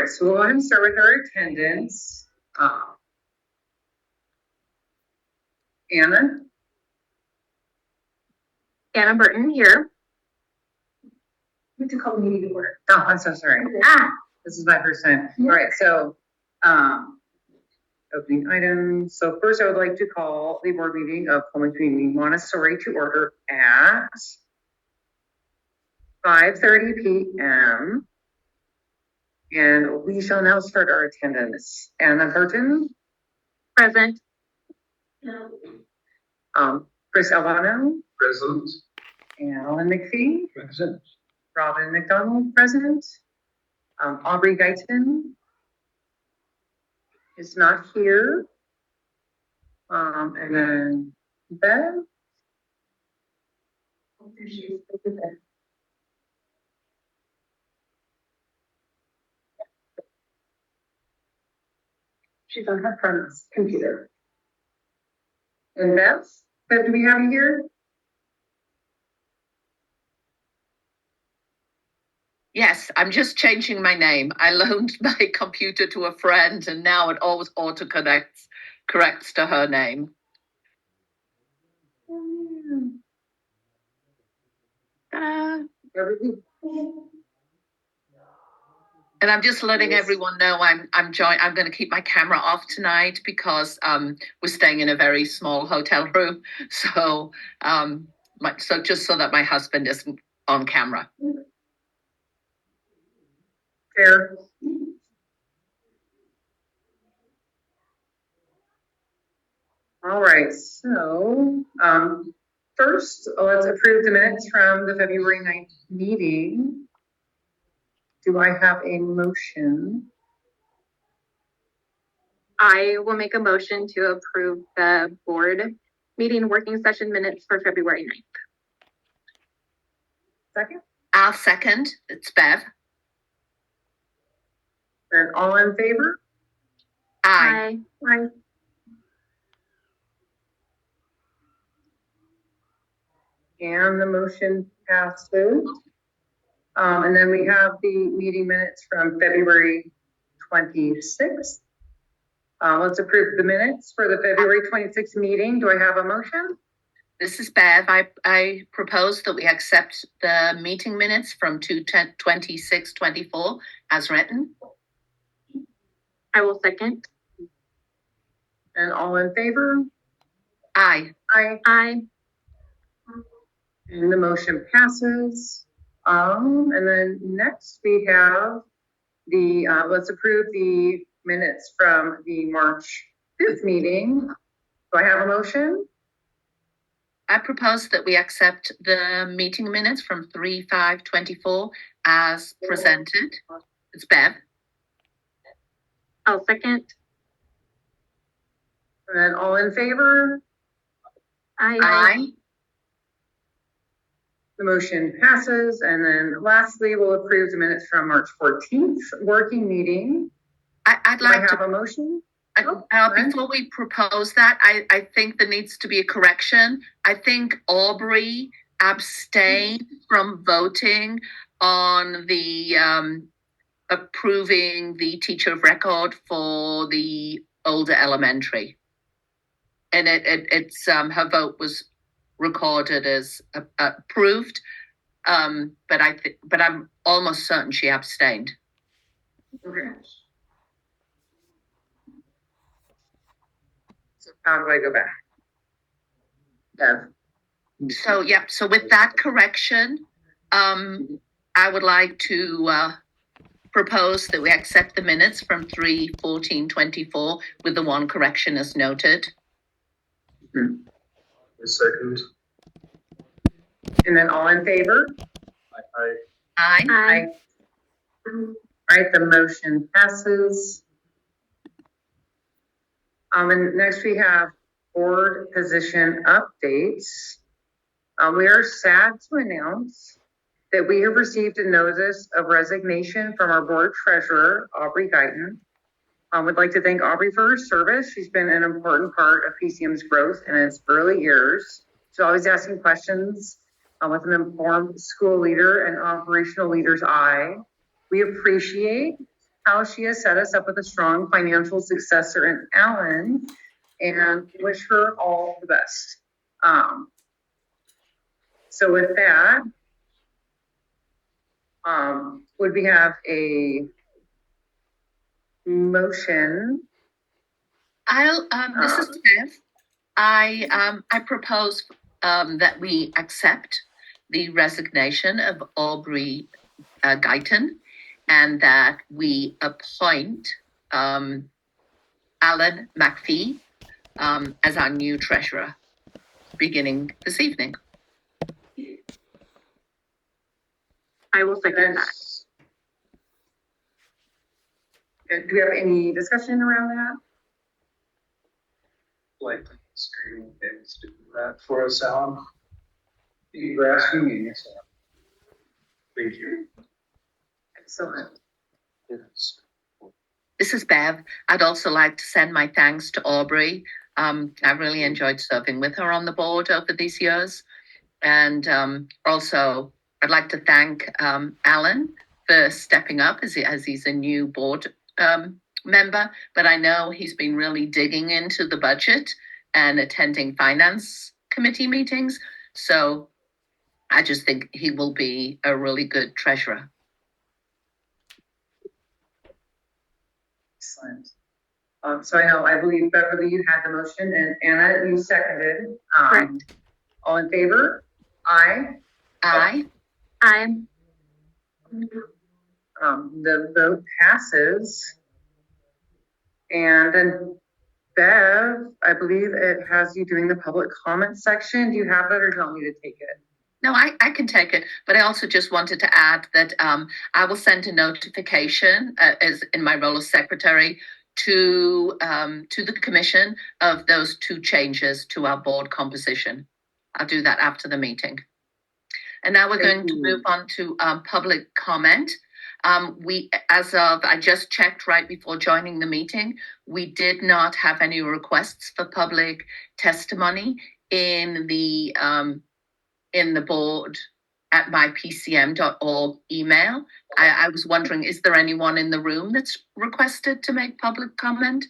right, so we'll go ahead and start with our attendance. Anna Burton here. We have to call the meeting to order. Oh, I'm so sorry. This is my first time. All right, so opening items. So first I would like to call the board meeting of Pullman Community Montessori to order at 5:30 p.m. And we shall now start our attendance. Anna Burton. Present. Chris Albano. Present. Alan McPhee. Present. Robin McDonald, present. Aubrey Guyton is not here. And then Bev. She's on her friend's computer. And Bev, do we have you here? Yes, I'm just changing my name. I loaned my computer to a friend and now it always corrects to her name. And I'm just letting everyone know I'm going to keep my camera off tonight because we're staying in a very small hotel room. So just so that my husband isn't on camera. Fair. All right, so first let's approve the minutes from the February 9th meeting. Do I have a motion? I will make a motion to approve the board meeting working session minutes for February 9th. Second? I'll second. It's Bev. And all in favor? Aye. Aye. And the motion passes. And then we have the meeting minutes from February 26th. Let's approve the minutes for the February 26th meeting. Do I have a motion? This is Bev. I propose that we accept the meeting minutes from 2/26/24 as written. I will second. And all in favor? Aye. Aye. Aye. And the motion passes. And then next we have the, let's approve the minutes from the March 5th meeting. Do I have a motion? I propose that we accept the meeting minutes from 3/5/24 as presented. It's Bev. I'll second. And then all in favor? Aye. Aye. The motion passes. And then lastly, we'll approve the minutes from March 14th working meeting. I'd Do I like have to. a motion? Before we propose that, I think there needs to be a correction. I think Aubrey abstained from voting on the approving the teacher of record for the older elementary. And it's her vote was recorded as approved, but I'm almost certain she abstained. Okay. So how do I go back? Bev. So with that correction, I would like to propose that we accept the minutes from 3/14/24 with the one correction as noted. A second. And then all in favor? Aye. Aye. Aye. All right, the motion passes. And next we have board position updates. We are sad to announce that we have received a notice of resignation from our board treasurer, Aubrey Guyton. We'd like to thank Aubrey for her service. She's been an important part of PCM's growth in its early years. She's always asking questions with an informed school leader and operational leader's eye. We appreciate how she has set us up with a strong financial successor in Alan, and wish her all the best. So with that, would we have a motion? This is Bev. I propose that we accept the resignation of Aubrey Guyton, and that we appoint Alan McPhee as our new treasurer beginning this evening. I will second that. Okay, do we have any discussion around that? Like screening things to do that for us, Alan. You're asking me, yes. Thank you. Excellent. Yes. This is Bev. I'd also like to send my thanks to Aubrey. I really enjoyed serving with her on the board over these years. And also, I'd like to thank Alan for stepping up as he's a new board member. But I know he's been really digging into the budget and attending finance committee meetings. So I just think he will be a really good treasurer. Excellent. So I believe Beverly, you had the motion, and Anna, you seconded. Correct. All in favor? Aye. Aye. I'm The vote passes. And then Bev, I believe it has you doing the public comment section. Do you have that, or do you want me to take it? No, I can take it, but I also just wanted to add that I will send a notification as in my role as secretary to the commission of those two changes to our board composition. I'll do that after the meeting. And now we're going to move on to public comment. I just checked right before joining the meeting, we did not have any requests for public testimony in the board at mypcm.org email. I was wondering, is there anyone in the room that's requested to make public comment?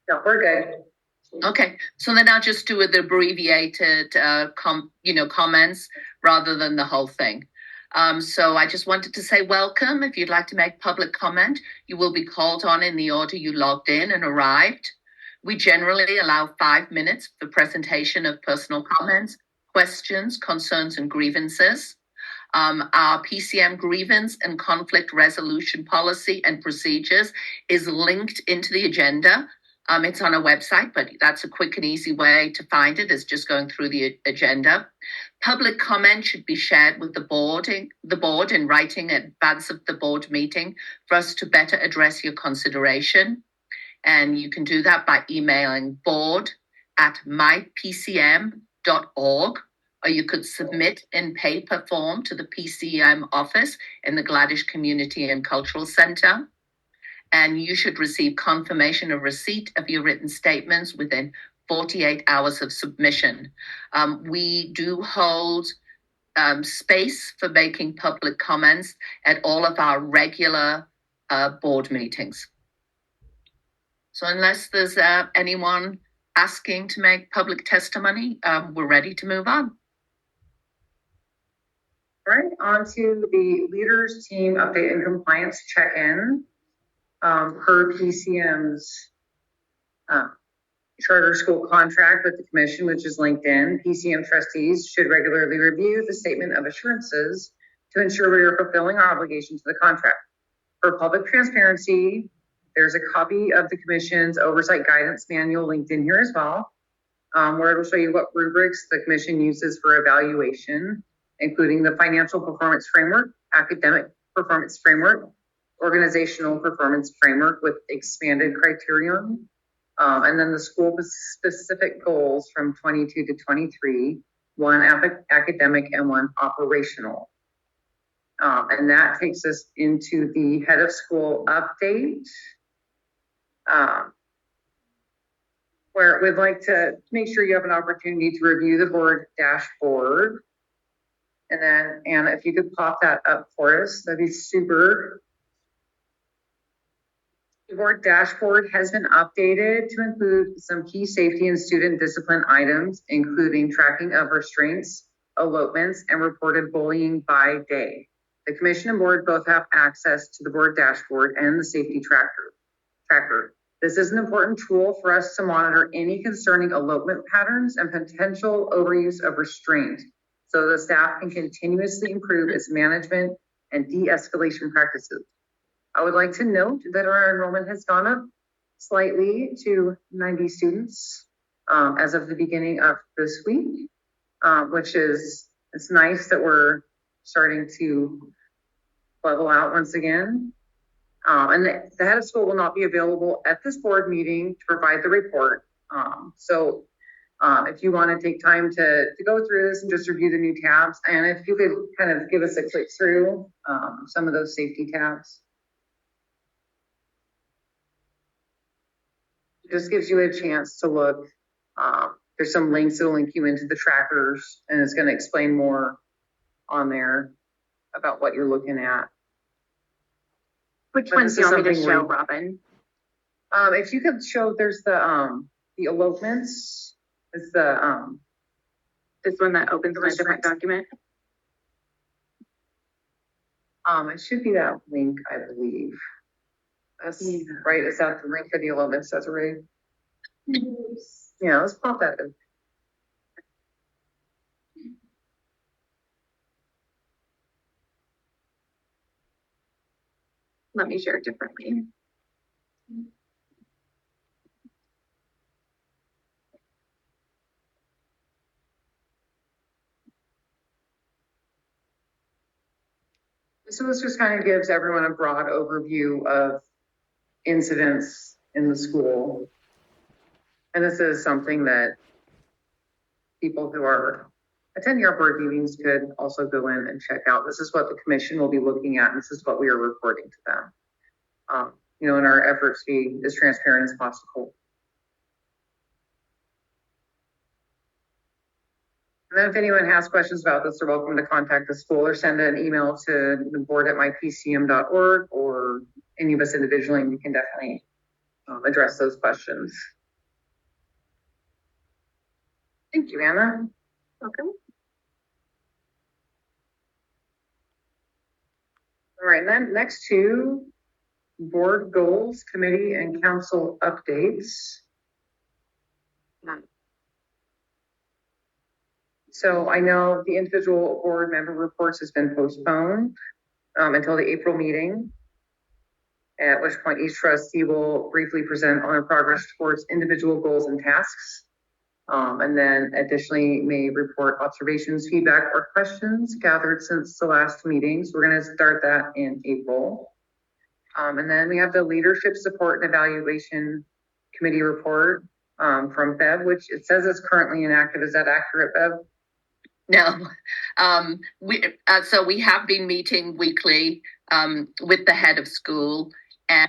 No, we're good. Okay, so then I'll just do the abbreviated comments rather than the whole thing. So I just wanted to say welcome. If you'd like to make public comment, you will be called on in the order you logged in and arrived. We generally allow 5 minutes for presentation of personal comments, questions, concerns, and grievances. Our PCM grievance and conflict resolution policy and procedures is linked into the agenda. It's on our website, but that's a quick and easy way to find it, is just going through the agenda. Public comment should be shared with the board in writing in advance of the board meeting for us to better address your consideration. And you can do that by emailing board@mypcm.org, or you could submit in paper form to the PCM office in the Gladish Community and Cultural Centre. And you should receive confirmation of receipt of your written statements within 48 hours of submission. We do hold space for making public comments at all of our regular board meetings. So unless there's anyone asking to make public testimony, we're ready to move on. All right, on to the leaders team update and compliance check-in. Per PCM's charter school contract with the commission, which is linked in, PCM trustees should regularly review the statement of assurances to ensure we are fulfilling our obligations to the contract. For public transparency, there's a copy of the commission's oversight guidance manual linked in here as well, where it'll show you what rubrics the commission uses for evaluation, including the financial performance framework, academic performance framework, organizational performance framework with expanded criterion, and then the school specific goals from 22 to 23, one academic and one operational. And that takes us into the head of school update, where we'd like to make sure you have an opportunity to review the board dashboard. And then, Anna, if you could pop that up for us, that'd be super. The board dashboard has been updated to include some key safety and student discipline items, including tracking of restraints, elopements, and reported bullying by day. The commission and board both have access to the board dashboard and the safety tracker. This is an important tool for us to monitor any concerning elopement patterns and potential overuse of restraint, so the staff can continuously improve its management and de-escalation practices. I would like to note that our enrollment has gone up slightly to 90 students as of the beginning of this week, which is, it's nice that we're starting to level out once again. And the head of school will not be available at this board meeting to provide the report. So if you want to take time to go through this and just review the new tabs, and if you could kind of give us a click through some of those safety tabs. It just gives you a chance to look. There's some links that will link you into the trackers, and it's going to explain more on there about what you're looking at. Which But ones this do you is want me to something show, Robin? If you could show, there's the elopements. It's the This one that opens The in a different restraints. document? it should be that link, I believe. That's right. Is that the link for the elopements? That's right. Yeah, let's pop that in. Let me share it differently. So this just kind of gives everyone a broad overview of incidents in the school. And this is something that people who are attending our board meetings could also go in and check out. This is what the commission will be looking at, and this is what we are reporting to them. In our efforts to be as transparent as possible. And then if anyone has questions about this, they're welcome to contact the school or send an email to the board@mypcm.org or any of us individually, and we can definitely address those questions. Thank you, Anna. Okay. All right, then next to board goals, committee and council updates. So I know the individual board member reports has been postponed until the April meeting, at which point each trustee will briefly present on their progress towards individual goals and tasks. And then additionally may report observations, feedback, or questions gathered since the last meeting. So we're going to start that in April. And then we have the leadership support and evaluation committee report from Bev, which it says is currently inactive. Is that accurate, Bev? No, so we have been meeting weekly with the head of school, and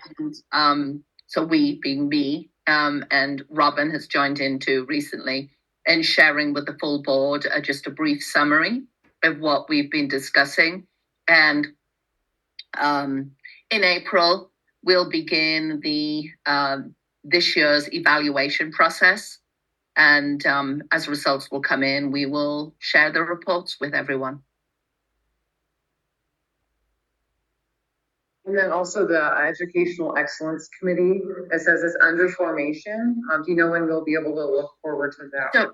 so we being me, and Robin has joined in too recently, and sharing with the full board just a brief summary of what we've been discussing. And in April, we'll begin the this year's evaluation process. And as results will come in, we will share the reports with everyone. And then also the Educational Excellence Committee, it says it's under formation. Do you know when we'll be able to look forward to that?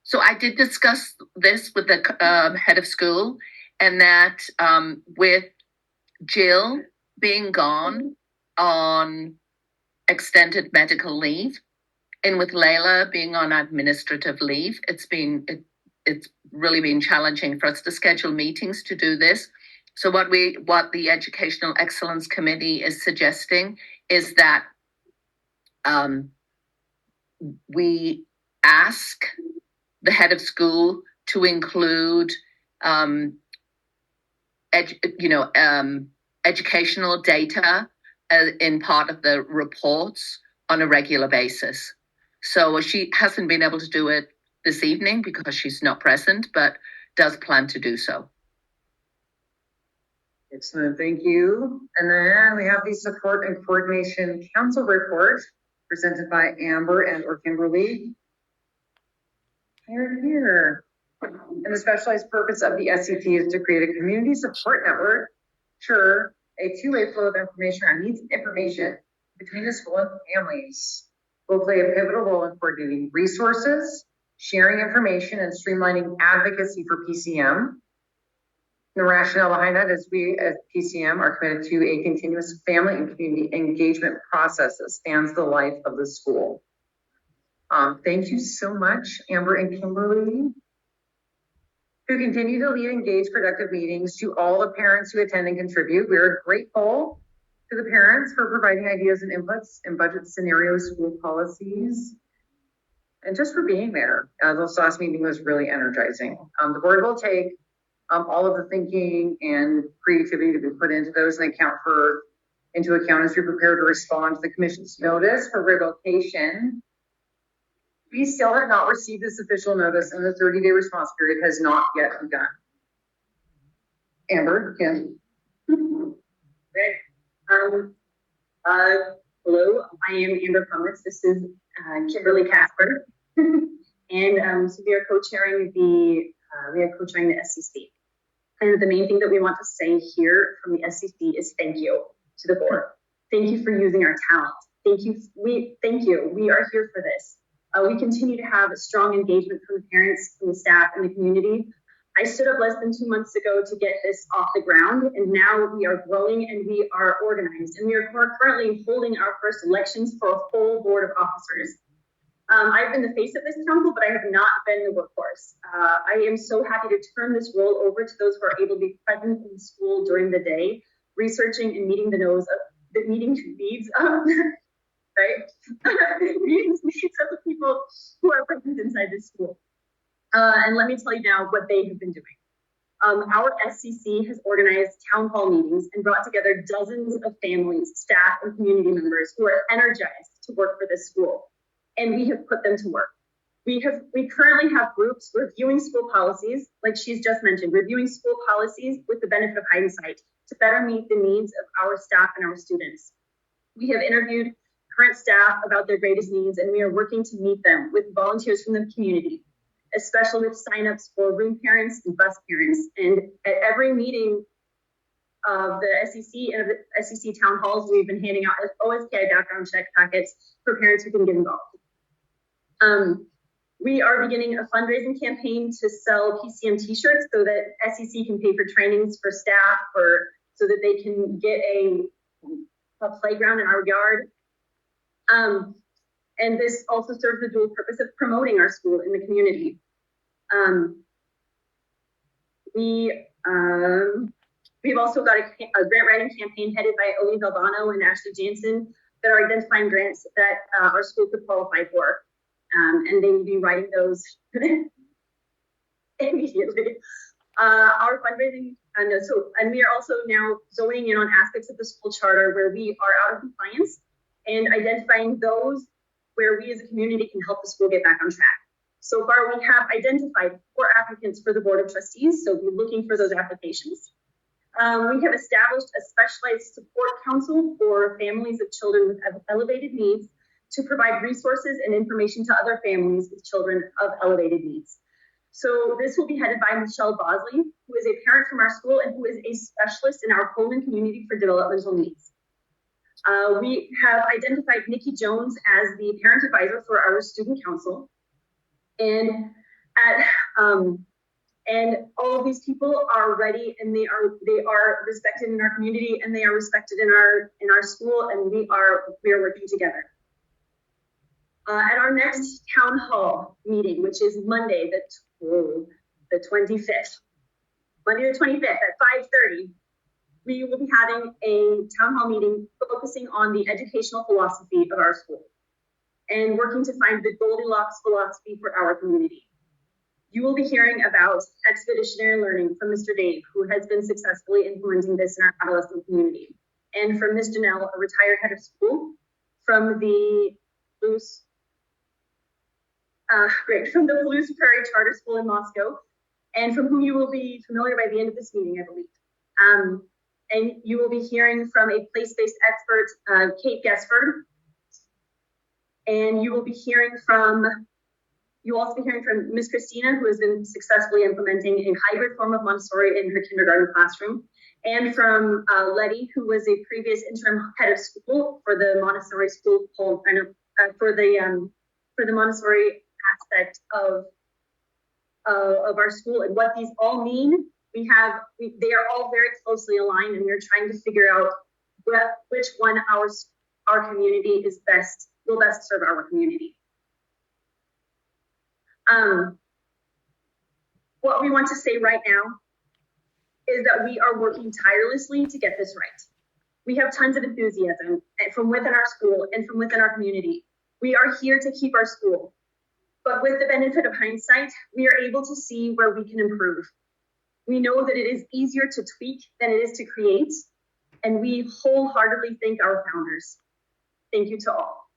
So I did discuss this with the head of school, and that with Jill being gone on extended medical leave, and with Layla being on administrative leave, it's really been challenging for us to schedule meetings to do this. So what the Educational Excellence Committee is suggesting is that we ask the head of school to include educational data in part of the reports on a regular basis. So she hasn't been able to do it this evening because she's not present, but does plan to do so. Excellent, thank you. And then we have the Support and Coordination Council report presented by Amber and or Kimberly. Here. And the specialized purpose of the SCT is to create a community support network, ensure a two-way flow of information on needs and information between the school and families. Will play a pivotal role in coordinating resources, sharing information, and streamlining advocacy for PCM. The rationale behind that is we as PCM are committed to a continuous family and community engagement process that spans the life of the school. Thank you so much, Amber and Kimberly. To continue to lead engaged, productive meetings, to all the parents who attend and contribute, we are grateful to the parents for providing ideas and inputs in budget scenarios, school policies, and just for being there. This last meeting was really energizing. The board will take all of the thinking and creativity to be put into those and into account as we prepare to respond to the commission's notice for revocation. We still have not received this official notice, and the 30-day response period has not yet begun. Amber, Kim. Great. Hello, I am Amber Cummins. This is Kimberly Casper, and so we are co-chairing the SCC. And the main thing that we want to say here from the SCC is thank you to the board. Thank you for using our talent. Thank you. We are here for this. We continue to have a strong engagement from the parents, from the staff, and the community. I stood up less than 2 months ago to get this off the ground, and now we are growing and we are organized. And we are currently holding our first elections for a full board of officers. I've been the face of this council, but I have not been the workhorse. I am so happy to turn this role over to those who are able to be present in school during the day, researching and meeting the needs of meeting the needs of the people who are present inside this school. And let me tell you now what they have been doing. Our SCC has organized town hall meetings and brought together dozens of families, staff, and community members who are energized to work for this school. And we have put them to work. We currently have groups reviewing school policies, like she's just mentioned, reviewing school policies with the benefit of hindsight to better meet the needs of our staff and our students. We have interviewed current staff about their greatest needs, and we are working to meet them with volunteers from the community, especially with signups for room parents and bus parents. And at every meeting of the SEC and of the SEC town halls, we've been handing out OSPI background check packets for parents who can get involved. We are beginning a fundraising campaign to sell PCM t-shirts so that SEC can pay for trainings for staff so that they can get a playground in our yard. And this also serves the dual purpose of promoting our school in the community. We've also got a grant writing campaign headed by Elise Albano and Ashley Jansen that are identifying grants that our school could qualify for. And they will be writing those immediately. Our fundraising, and we are also now zoning in on aspects of the school charter where we are out of compliance and identifying those where we as a community can help the school get back on track. So far, we have identified 4 applicants for the Board of Trustees, so we're looking for those applications. We have established a specialized support council for families of children with elevated needs to provide resources and information to other families with children of elevated needs. So this will be headed by Michelle Bosley, who is a parent from our school and who is a specialist in our Coleman community for developmental needs. We have identified Nikki Jones as the parent advisor for our student council. And all of these people are ready, and they are respected in our community, and they are respected in our school, and we are working together. At our next town hall meeting, which is Monday, the 25th, Monday the 25th at 5:30, we will be having a town hall meeting focusing on the educational philosophy of our school and working to find the Goldilocks philosophy for our community. You will be hearing about expeditionary learning from Mr. Dave, who has been successfully implementing this in our adolescent community, and from Ms. Janelle, a retired head of school from the Palouse Prairie Charter School in Moscow, and from whom you will be familiar by the end of this meeting, I believe. And you will be hearing from a place-based expert, Kate Gesford. And you will also be hearing from Ms. Christina, who has been successfully implementing a hybrid form of Montessori in her kindergarten classroom, and from Letty, who was a previous interim head of school for the Montessori school, for the Montessori aspect of our school and what these all mean. They are all very closely aligned, and we're trying to figure out which one our community will best serve our community. What we want to say right now is that we are working tirelessly to get this right. We have tons of enthusiasm from within our school and from within our community. We are here to keep our school. But with the benefit of hindsight, we are able to see where we can improve. We know that it is easier to tweak than it is to create, and we wholeheartedly thank our founders. Thank you to all.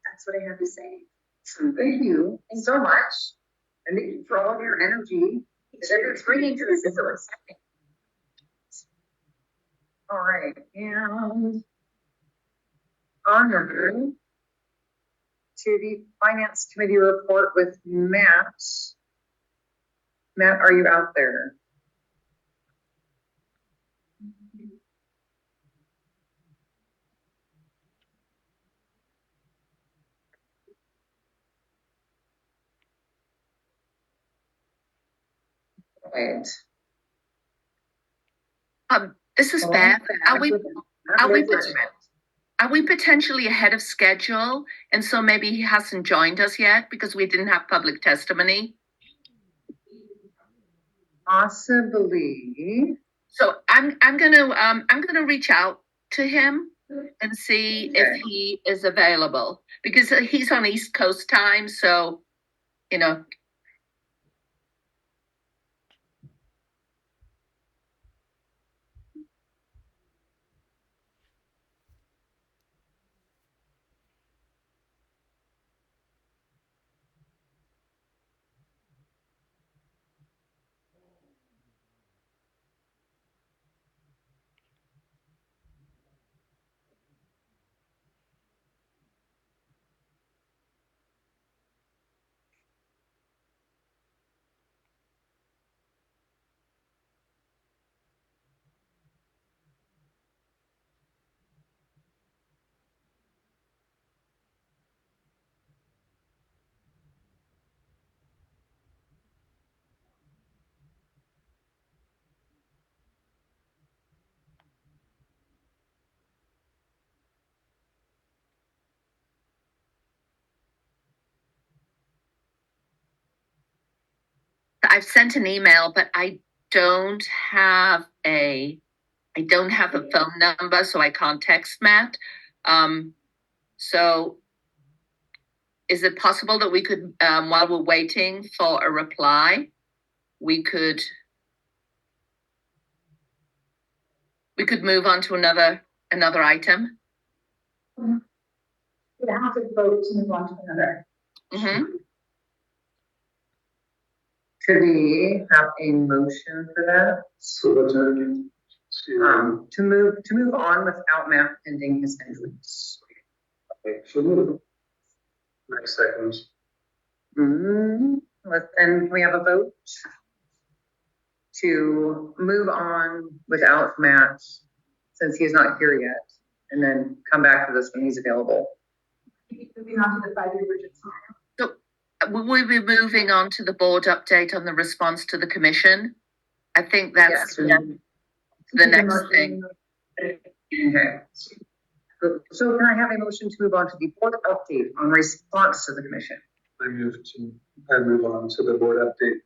That's what I have to say. Thank you so much. And thank you for all of your energy that you're bringing to this. It's so exciting. All right, and on to the Finance Committee report with Matt. Matt, are you out there? Right. This is Beth. Are we potentially ahead of schedule? And so maybe he hasn't joined us yet because we didn't have public testimony. Possibly. So I'm gonna reach out to him and see if he is available because he's on East Coast time. So, you know. I've sent an email, but I don't have a phone number, so I can't text Matt. So is it possible that we could, while we're waiting for a reply, we could move on to another item? We have to vote to move on to another. Mm-hmm. Could we have a motion for that? So what's that again? To move on without Matt pending his injuries. Okay, so move. Next seconds. Then we have a vote to move on without Matt since he is not here yet, and then come back to this when he's available. Moving on to the 5-year budget. So will we be moving on to the board update on the response to the commission? I think that's the next thing. Okay. So can I have a motion to move on to the board update on response to the commission? I move on to the board update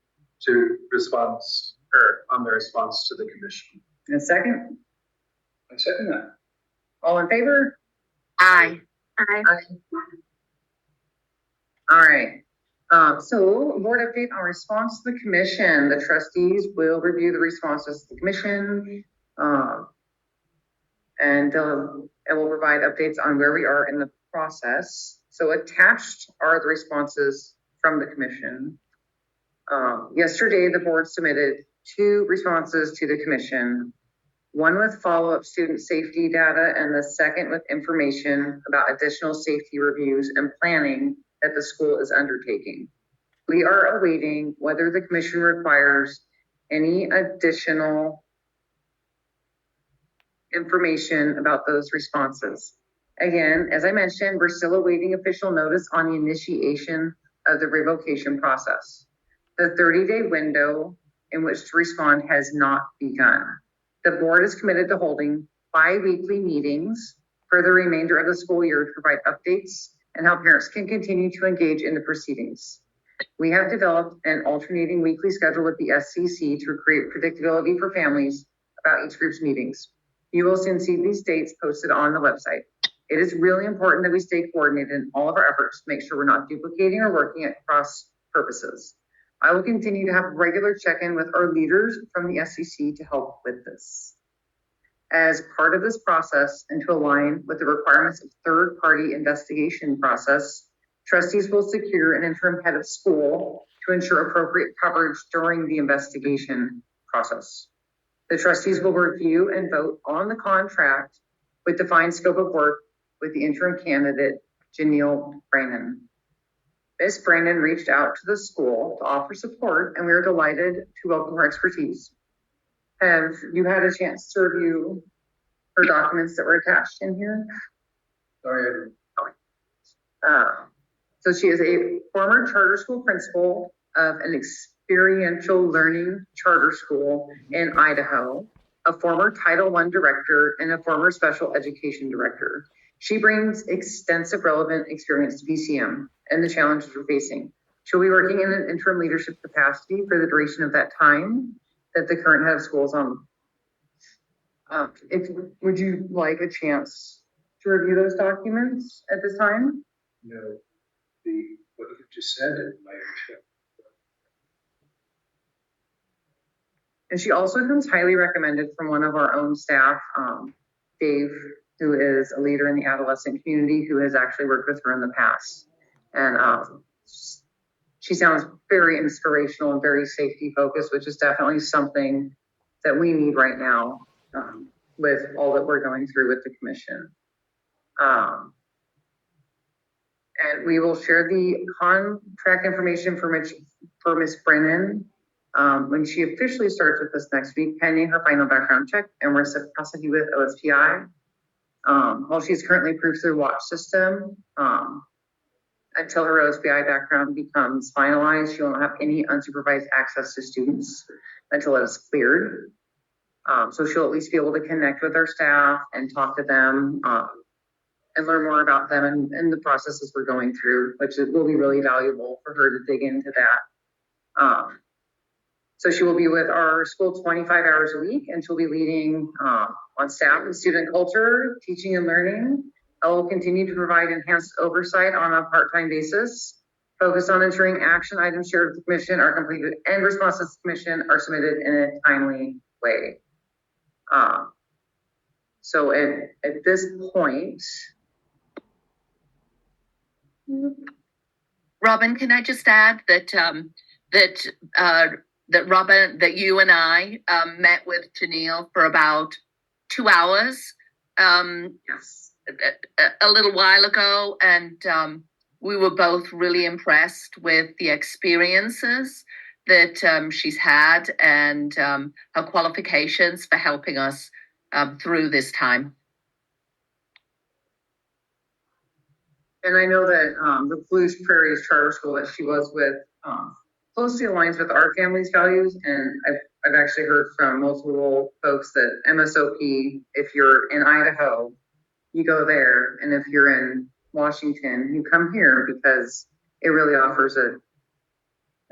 to response on the response to the commission. And a second? I second that. All in favor? Aye. All right. So board update on response to the commission. The trustees will review the responses to the commission. And it will provide updates on where we are in the process. So attached are the responses from the commission. Yesterday, the board submitted 2 responses to the commission. one with follow-up student safety data, and the second with information about additional safety reviews and planning that the school is undertaking. We are awaiting whether the commission requires any additional information about those responses. Again, as I mentioned, we're still awaiting official notice on the initiation of the revocation process. The 30-day window in which to respond has not begun. The board is committed to holding bi-weekly meetings for the remainder of the school year to provide updates and how parents can continue to engage in the proceedings. We have developed an alternating weekly schedule with the SCC to create predictability for families about each group's meetings. You will soon see these dates posted on the website. It is really important that we stay coordinated in all of our efforts to make sure we're not duplicating or working at cross purposes. I will continue to have regular check-in with our leaders from the SCC to help with this. As part of this process and to align with the requirements of third-party investigation process, trustees will secure an interim head of school to ensure appropriate coverage during the investigation process. The trustees will review and vote on the contract with defined scope of work with the interim candidate, Janelle Brannon. Ms. Brannon reached out to the school to offer support, and we are delighted to welcome her expertise. Have you had a chance to review her documents that were attached in here? Sorry, So she is a former charter school principal of an experiential learning charter school in Idaho, a former Title I director, and a former special education director. She brings extensive relevant experience to PCM and the challenges we're facing. She'll be working in an interim leadership capacity for the duration of that time that the current head of school is on. Would you like a chance to review those documents at this time? no, what you just said, it might have. And she also comes highly recommended from one of our own staff, Dave, who is a leader in the adolescent community, who has actually worked with her in the past. And she sounds very inspirational and very safety focused, which is definitely something that we need right now with all that we're going through with the commission. And we will share the contract information for Ms. Brennan when she officially starts with us next week, pending her final background check and reciprocity with OSPI. While she's currently approved through Watch System, until her OSPI background becomes finalized, she won't have any unsupervised access to students until it is cleared. So she'll at least be able to connect with our staff and talk to them and learn more about them and the processes we're going through, which will be really valuable for her to dig into that. So she will be with our school 25 hours a week, and she'll be leading on staff and student culture, teaching and learning. I will continue to provide enhanced oversight on a part-time basis, focused on ensuring action items shared with the commission are completed and responses to the commission are submitted in a timely way. So at this point, Robin, can I just add that Robin, that you and I met with Janelle for about 2 hours yes. a little while ago, and we were both really impressed with the experiences that she's had and her qualifications for helping us through this time. And I know that the Blues Prairies Charter School that she was with closely aligns with our family's values. And I've actually heard from multiple folks that MSOP, if you're in Idaho, you go there. And if you're in Washington, you come here because it really offers a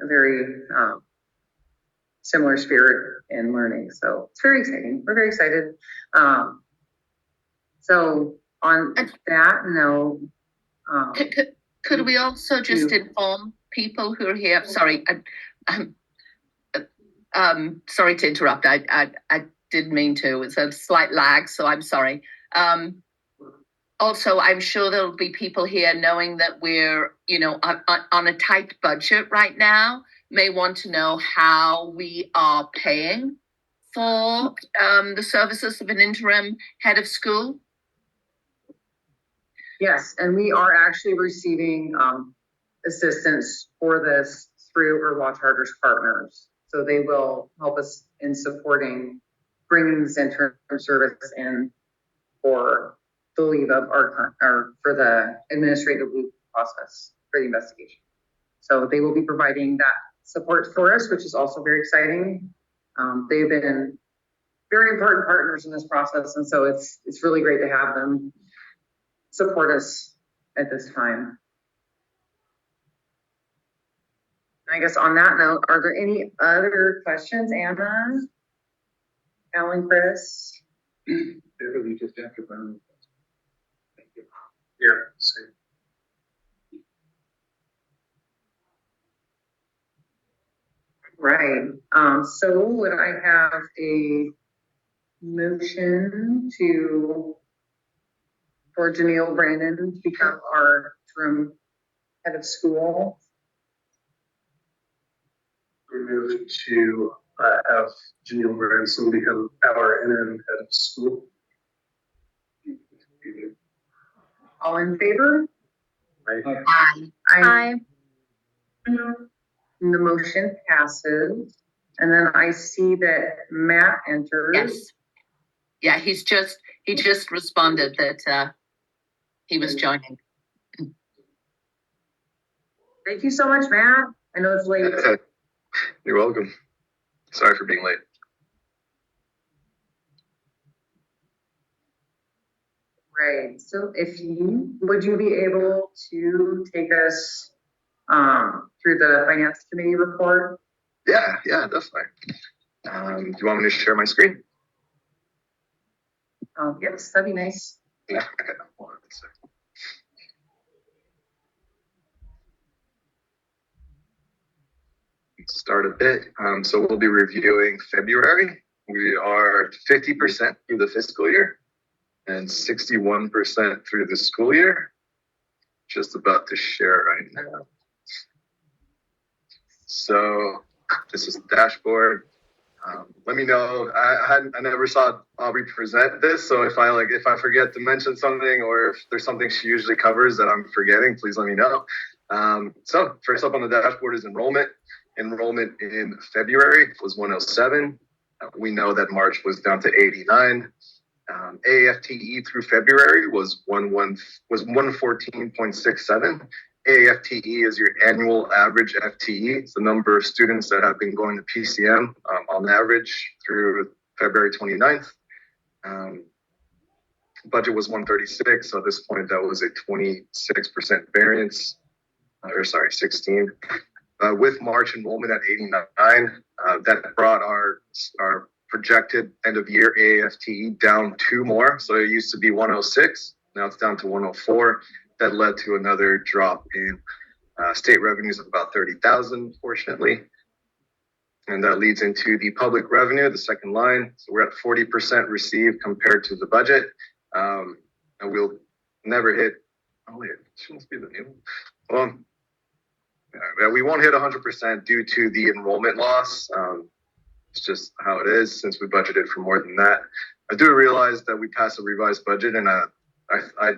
very similar spirit in learning. So it's very exciting. We're very excited. So on that note, could we also just inform people who are here? Sorry, I'm sorry to interrupt. I didn't mean to. It's a slight lag, so I'm sorry. Also, I'm sure there'll be people here knowing that we're, on a tight budget right now, may want to know how we are paying for the services of an interim head of school? Yes, and we are actually receiving assistance for this through our Law Charters partners. So they will help us in supporting bringing this interim service in for the leave of our for the administrative leave process for the investigation. So they will be providing that support for us, which is also very exciting. They've been very important partners in this process, and so it's really great to have them support us at this time. I guess on that note, are there any other questions, Anna, Alan, Chris? Beverly just after Brown. Thank you. Here, same. Right. So would I have a motion for Janelle Brandon to become our interim head of school? We move to have Janelle Branson become our interim head of school. All in favor? Right? Aye. Aye. And the motion passes. And then I see that Matt entered. Yes. Yeah, he just responded that he was joining. Thank you so much, Matt. I know it's late. You're welcome. Sorry for being late. Right. So would you be able to take us through the finance committee report? Yeah, definitely. Do you want me to share my screen? Yes, that'd be nice. Yeah. Okay. Hold on a second. Let's start a bit. So we'll be reviewing February. We are 50% through the fiscal year and 61% through the school year. Just about to share right now. So this is the dashboard. Let me know. I never saw Aubrey present this, so if I forget to mention something or if there's something she usually covers that I'm forgetting, please let me know. So first up on the dashboard is enrollment. Enrollment in February was 107. We know that March was down to 89. AFTE through February was 114.67. AFTE is your annual average FTE. It's the number of students that have been going to PCM on average through February 29th. Budget was 136. So at this point, that was a 26% variance, 16. With March enrollment at 89, that brought our projected end of year AFTE down 2 more. So it used to be 106. Now it's down to 104. That led to another drop in state revenues of about 30,000, fortunately. And that leads into the public revenue, the second line. So we're at 40% received compared to the budget. And we'll never hit, shouldn't be the new one. We won't hit 100% due to the enrollment loss. It's just how it is since we budgeted for more than that. I do realize that we passed a revised budget, and I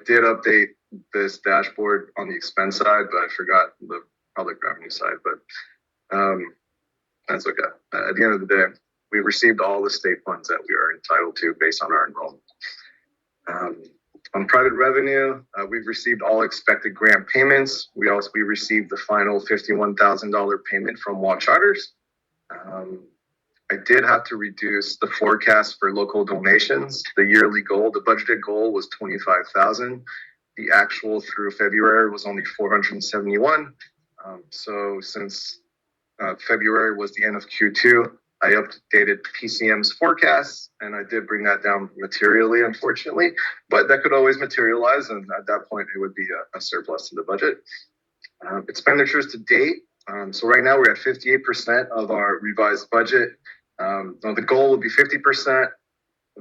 did update this dashboard on the expense side, but I forgot the public revenue side. But that's okay. At the end of the day, we received all the state funds that we are entitled to based on our enrollment. On private revenue, we've received all expected grant payments. We received the final $51,000 payment from Law Charters. I did have to reduce the forecast for local donations. The yearly goal, the budgeted goal was 25,000. The actual through February was only 471. So since February was the end of Q2, I updated PCM's forecast, and I did bring that down materially, unfortunately. But that could always materialize, and at that point, it would be a surplus to the budget. Expenditures to date. So right now, we're at 58% of our revised budget. The goal would be 50%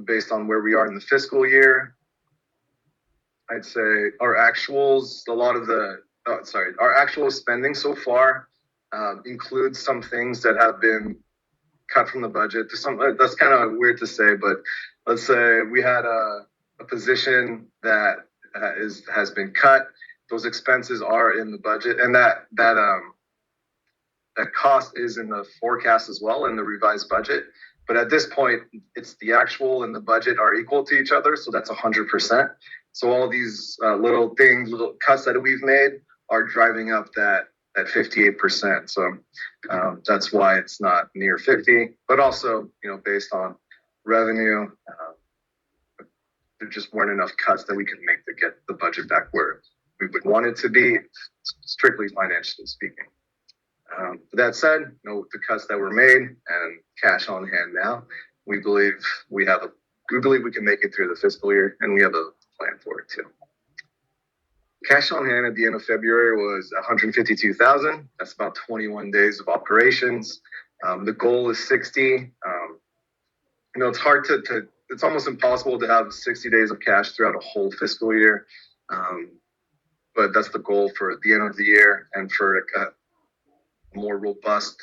based on where we are in the fiscal year. I'd say our actuals, our actual spending so far includes some things that have been cut from the budget. That's kind of weird to say, but let's say we had a position that has been cut. Those expenses are in the budget, and that cost is in the forecast as well in the revised budget. But at this point, it's the actual and the budget are equal to each other, so that's 100%. So all these little cuts that we've made are driving up that 58%. So that's why it's not near 50. But also, based on revenue, there just weren't enough cuts that we could make to get the budget back where we would want it to be, strictly financially speaking. That said, the cuts that were made and cash on hand now, we believe we can make it through the fiscal year, and we have a plan for it too. Cash on hand at the end of February was $152,000. That's about 21 days of operations. The goal is 60. It's hard it's almost impossible to have 60 days of cash throughout a whole fiscal year. But that's the goal for the end of the year, and for a more robust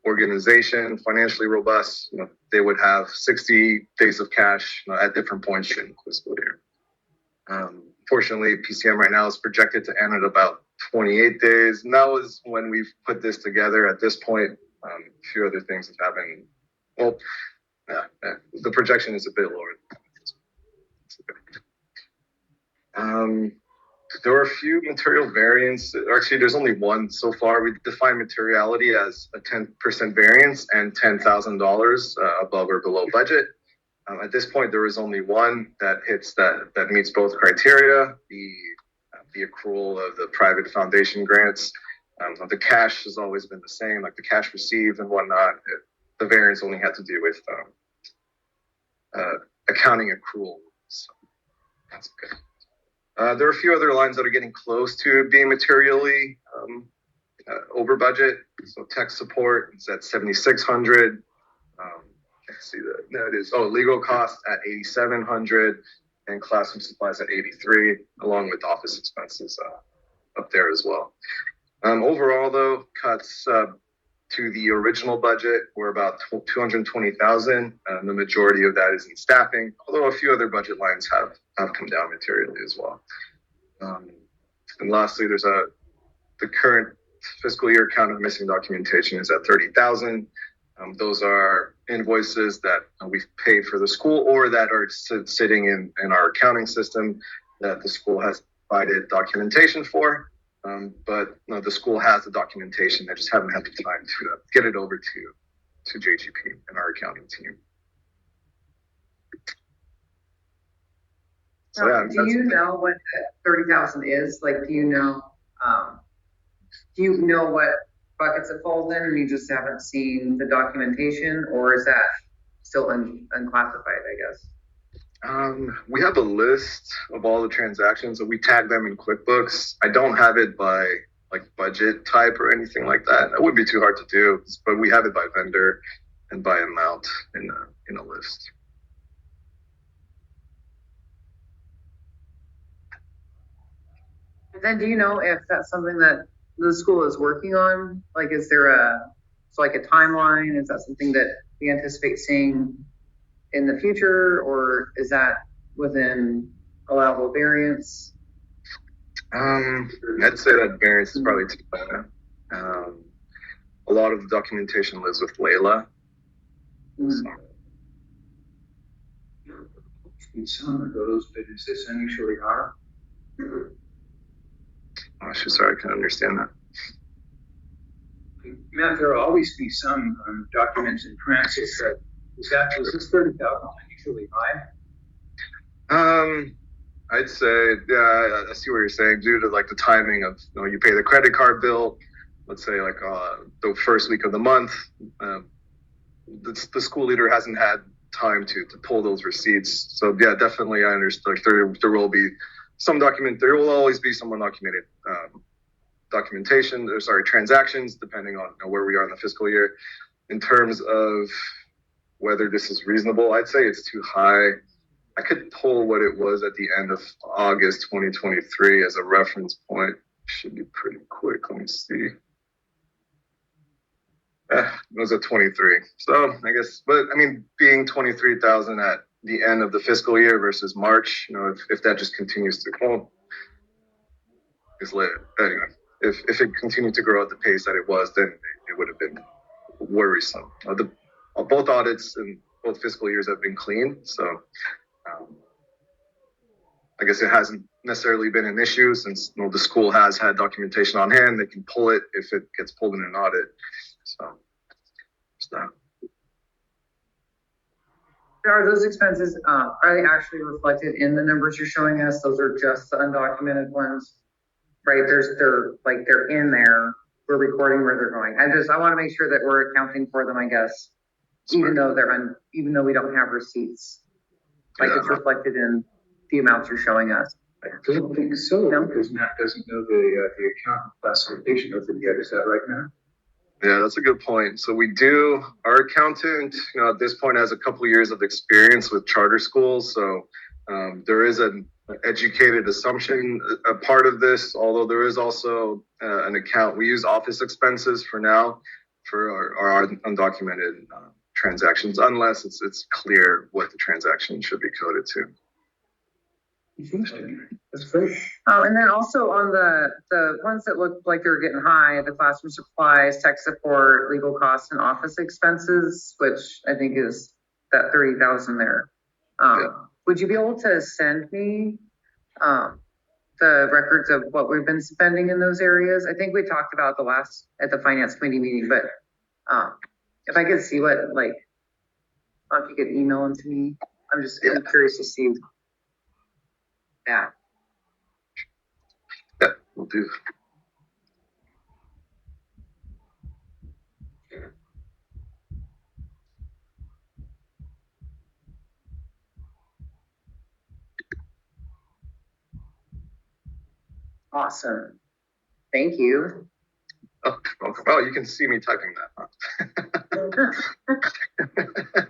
organization, financially robust, they would have 60 days of cash at different points during the fiscal year. Fortunately, PCM right now is projected to end at about 28 days. And that was when we've put this together. At this point, a few other things have happened. Well, the projection is a bit lower. There were a few material variants. Actually, there's only one so far. We define materiality as a 10% variance and $10,000 above or below budget. At this point, there is only one that hits that meets both criteria: the accrual of the private foundation grants. The cash has always been the same, like the cash received and whatnot. The variance only had to do with accounting accrual. So that's good. There are a few other lines that are getting close to being materially over budget. So tech support is at $7,600. Let's see that is legal costs at $8,700, and classroom supplies at $83, along with office expenses up there as well. Overall, though, cuts to the original budget were about $220,000. The majority of that is in staffing, although a few other budget lines have come down materially as well. And lastly, there's the current fiscal year count of missing documentation is at 30,000. Those are invoices that we've paid for the school or that are sitting in our accounting system that the school has provided documentation for. But the school has the documentation. They just haven't had the time to get it over to JGP and our accounting team. So, do you know what the 30,000 is? Like, do you know what buckets it falls in, and you just haven't seen the documentation, or is that still unclassified, I guess? We have a list of all the transactions, and we tag them in QuickBooks. I don't have it by like budget type or anything like that. That would be too hard to do, but we have it by vendor and by amount in a list. And then do you know if that's something that the school is working on? Like, is there a timeline? Is that something that we anticipate seeing in the future, or is that within allowable variance? I'd say that variance is probably too high. A lot of the documentation lives with Layla. So. Some of those, but is this unusually hard? Oh, sorry, I can't understand that. Matt, there will always be some documents in transit. Was this 30,000 unusually high? I'd say, yeah, I see what you're saying. Due to like the timing of, you pay the credit card bill, let's say like the first week of the month, the school leader hasn't had time to pull those receipts. So yeah, definitely I understand. Like, there will be some there will always be some undocumented transactions, depending on where we are in the fiscal year. In terms of whether this is reasonable, I'd say it's too high. I could pull what it was at the end of August 2023 as a reference point. Should be pretty quick. Let me see. It was at 23. So I guess, but I mean, being 23,000 at the end of the fiscal year versus March, if that just continues to, well, it's lit. Anyway, if it continued to grow at the pace that it was, then it would have been worrisome. Both audits and both fiscal years have been clean. So I guess it hasn't necessarily been an issue since the school has had documentation on hand. They can pull it if it gets pulled in an audit. So it's that. Are those expenses, are they actually reflected in the numbers you're showing us? Those are just the undocumented ones, right? They're in there. We're recording where they're going. I want to make sure that we're accounting for them, I guess, even though even though we don't have receipts. It's reflected in the amounts you're showing us. I don't think so, because Matt doesn't know the account classification of it yet. Is that right, Matt? Yeah, that's a good point. So we do, our accountant, at this point has a couple of years of experience with charter schools. So there is an educated assumption, a part of this, although there is also an account. We use office expenses for now for our undocumented transactions, unless it's clear what the transaction should be coded to. Interesting. That's great. And then also on the ones that look like they're getting high, the classroom supplies, tech support, legal costs, and office expenses, which I think is that 30,000 there. Would you be able to send me the records of what we've been spending in those areas? I think we talked about at the finance committee meeting, but if I could see what, if you could email them to me, I'm curious to see. Yeah. Yeah, we'll do. Awesome. Thank you. Oh, you can see me typing that. Huh?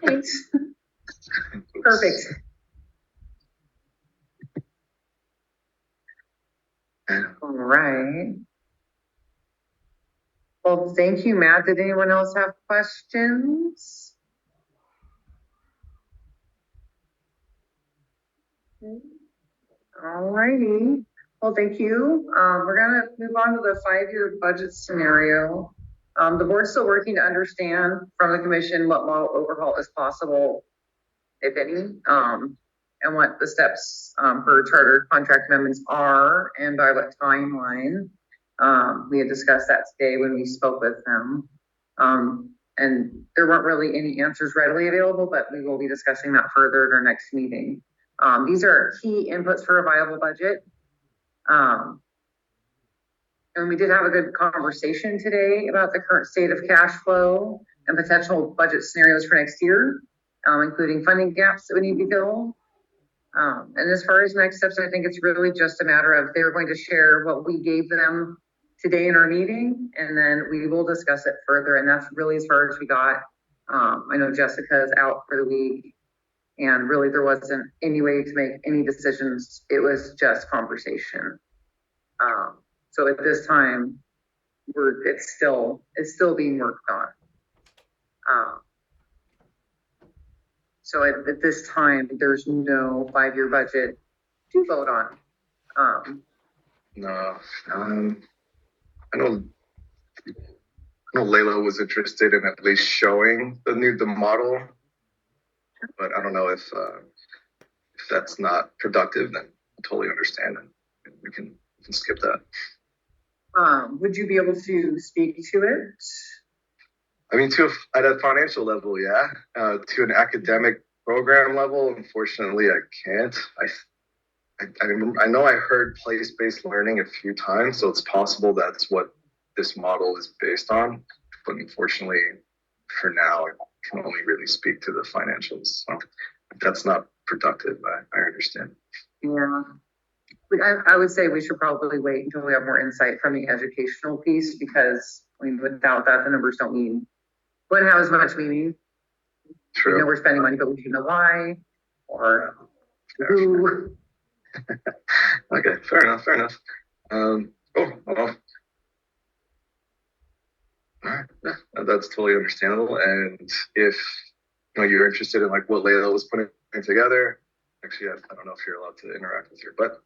Thanks. Perfect. All right. Well, thank you, Matt. Did anyone else have questions? All righty. Well, thank you. We're going to move on to the 5-year budget scenario. The board's still working to understand from the commission what model overhaul is possible, if any, and what the steps for charter contract amendments are and by what timeline. We had discussed that today when we spoke with them. And there weren't really any answers readily available, but we will be discussing that further at our next meeting. These are key inputs for a viable budget. And we did have a good conversation today about the current state of cash flow and potential budget scenarios for next year, including funding gaps that we need to fill. And as far as next steps, I think it's really just a matter of they're going to share what we gave them today in our meeting, and then we will discuss it further. And that's really as far as we got. I know Jessica is out for the week, and really there wasn't any way to make any decisions. It was just conversation. So at this time, it's still being worked on. So at this time, there's no 5-year budget to vote on. No, I know Layla was interested in at least showing the model, but I don't know if that's not productive. Then I totally understand, and we can skip that. Would you be able to speak to it? I mean, at a financial level, yeah. To an academic program level, unfortunately, I can't. I know I heard place-based learning a few times, so it's possible that's what this model is based on. But unfortunately, for now, I can only really speak to the financials. So if that's not productive, I understand. Yeah. I would say we should probably wait until we have more insight from the educational piece, because without that, the numbers wouldn't have as much meaning. True. We know we're spending money, but we don't know why or who. Okay, fair enough. All right, yeah, that's totally understandable. And if you're interested in like what Layla was putting together, actually, I don't know if you're allowed to interact with her, but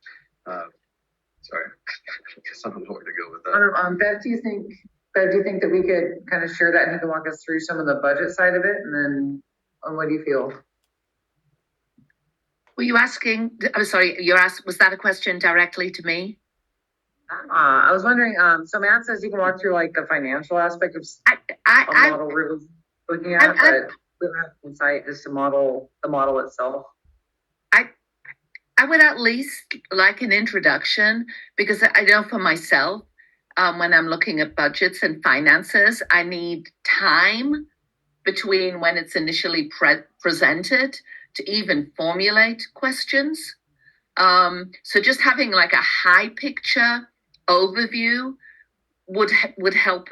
sorry, I guess I don't know where to go with that. Bev, do you think that we could kind of share that and you can walk us through some of the budget side of it, and then what do you feel? Were you asking? I'm sorry. Was that a question directly to me? I was wondering. So Matt says you can walk through like the financial aspect of a model we're looking at, but we don't have insight as to the model itself. I would at least like an introduction, because I know for myself, when I'm looking at budgets and finances, I need time between when it's initially presented to even formulate questions. So just having like a high picture overview would help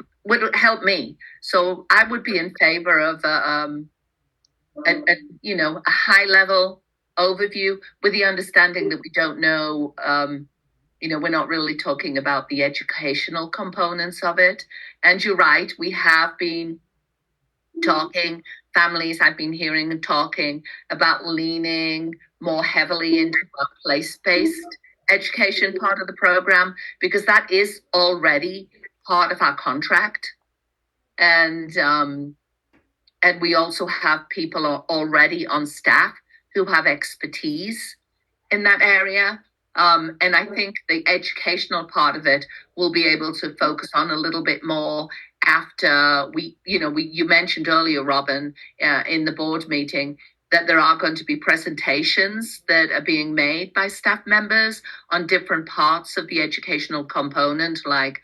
me. So I would be in favor of a high level overview, with the understanding that we don't know, we're not really talking about the educational components of it. And you're right, we have been talking, families I've been hearing and talking about leaning more heavily into a place-based education part of the program, because that is already part of our contract. And we also have people already on staff who have expertise in that area. And I think the educational part of it will be able to focus on a little bit more after you mentioned earlier, Robin, in the board meeting, that there are going to be presentations that are being made by staff members on different parts of the educational component, like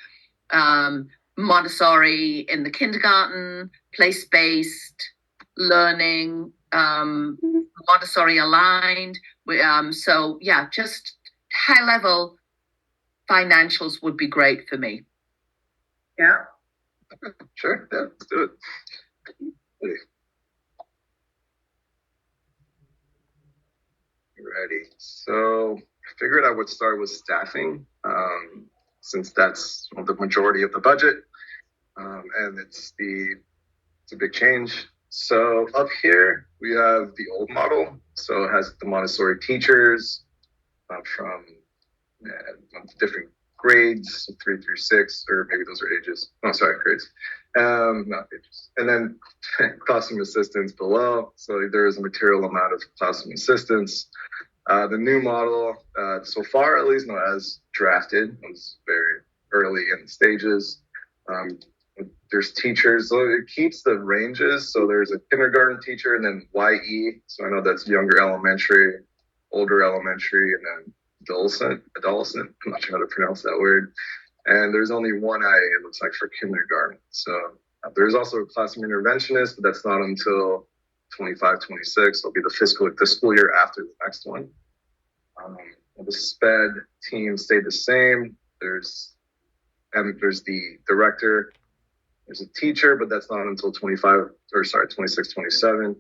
Montessori in the kindergarten, place-based learning, Montessori aligned. So yeah, just high level financials would be great for me. Yeah. Sure, yeah, let's do it. Ready. So I figured I would start with staffing, since that's the majority of the budget, and it's a big change. So up here we have the old model. So it has the Montessori teachers from different grades, 3 through 6, or maybe those are ages. Oh, sorry, grades. Not ages. And then classroom assistants below. So there is a material amount of classroom assistants. The new model, so far at least, as drafted, was very early in the stages. There's teachers, so it keeps the ranges. So there's a kindergarten teacher, and then YE. So I know that's younger elementary, older elementary, and then adolescent. I'm not sure how to pronounce that word. And there's only one IA, it looks like, for kindergarten. So there's also a classroom interventionist, but that's not until 25, 26. It'll be the school year after the next one. The SPED team stayed the same. There's the director. There's a teacher, but that's not until 26, 27.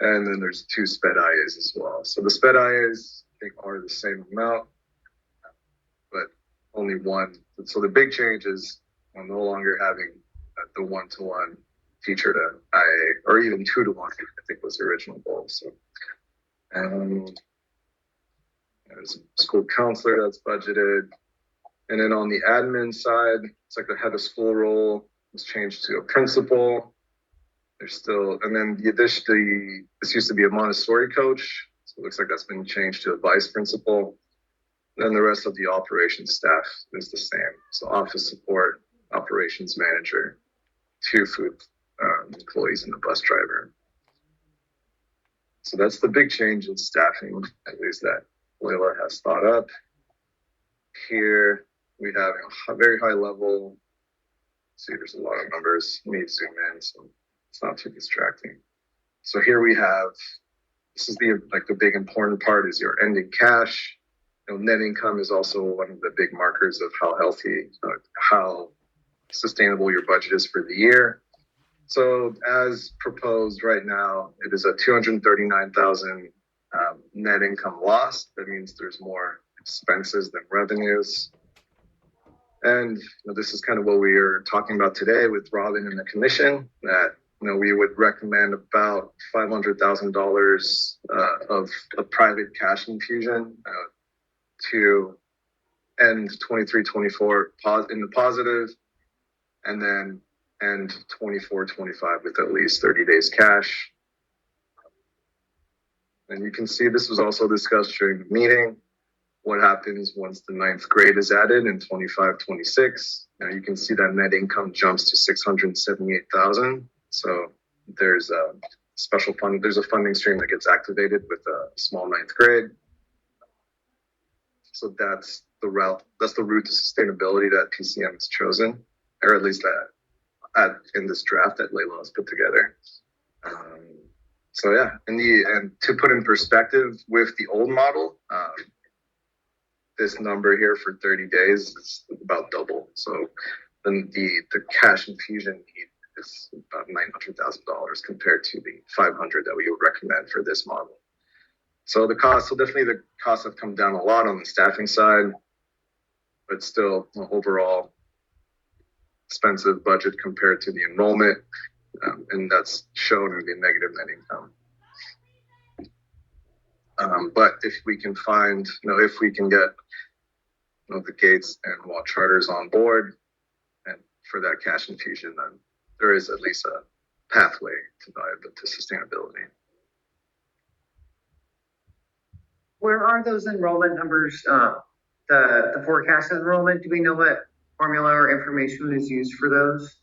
And then there's 2 SPED IAs as well. So the SPED IAs, I think, are the same amount, but only one. So the big change is no longer having the 1-to-1 teacher to IA, or even 2-to-1, I think was the original goal. So, there's a school counselor that's budgeted. And then on the admin side, it's like the head of school role was changed to a principal. There's still, and then this used to be a Montessori coach. So it looks like that's been changed to a vice principal. Then the rest of the operations staff is the same. So office support, operations manager, 2 food employees, and a bus driver. So that's the big change in staffing, at least that Layla has thought up. Here we have a very high level. See, there's a lot of numbers. Let me zoom in so it's not too distracting. So here we have, this is the big important part is your ending cash. Net income is also one of the big markers of how healthy, how sustainable your budget is for the year. So as proposed right now, it is a $239,000 net income loss. That means there's more expenses than revenues. And this is kind of what we are talking about today with Robin and the commission, that we would recommend about $500,000 of a private cash infusion to end 23-24 in the positive, and then end 24-25 with at least 30 days cash. And you can see this was also discussed during the meeting. What happens once the 9th grade is added in 25-26? Now you can see that net income jumps to $678,000. So there's a special fund. There's a funding stream that gets activated with a small 9th grade. So that's the route. That's the route to sustainability that PCM has chosen, or at least in this draft that Layla has put together. So yeah, and to put in perspective with the old model, this number here for 30 days is about double. So then the cash infusion need is about $900,000 compared to the $500 that we would recommend for this model. So the costs have come down a lot on the staffing side, but still overall expensive budget compared to the enrollment, and that's shown in the negative net income. But if we can find, if we can get the Gates and Watt charters on board, and for that cash infusion, then there is at least a pathway to sustainability. Where are those enrollment numbers? The forecasted enrollment, do we know what formula or information is used for those?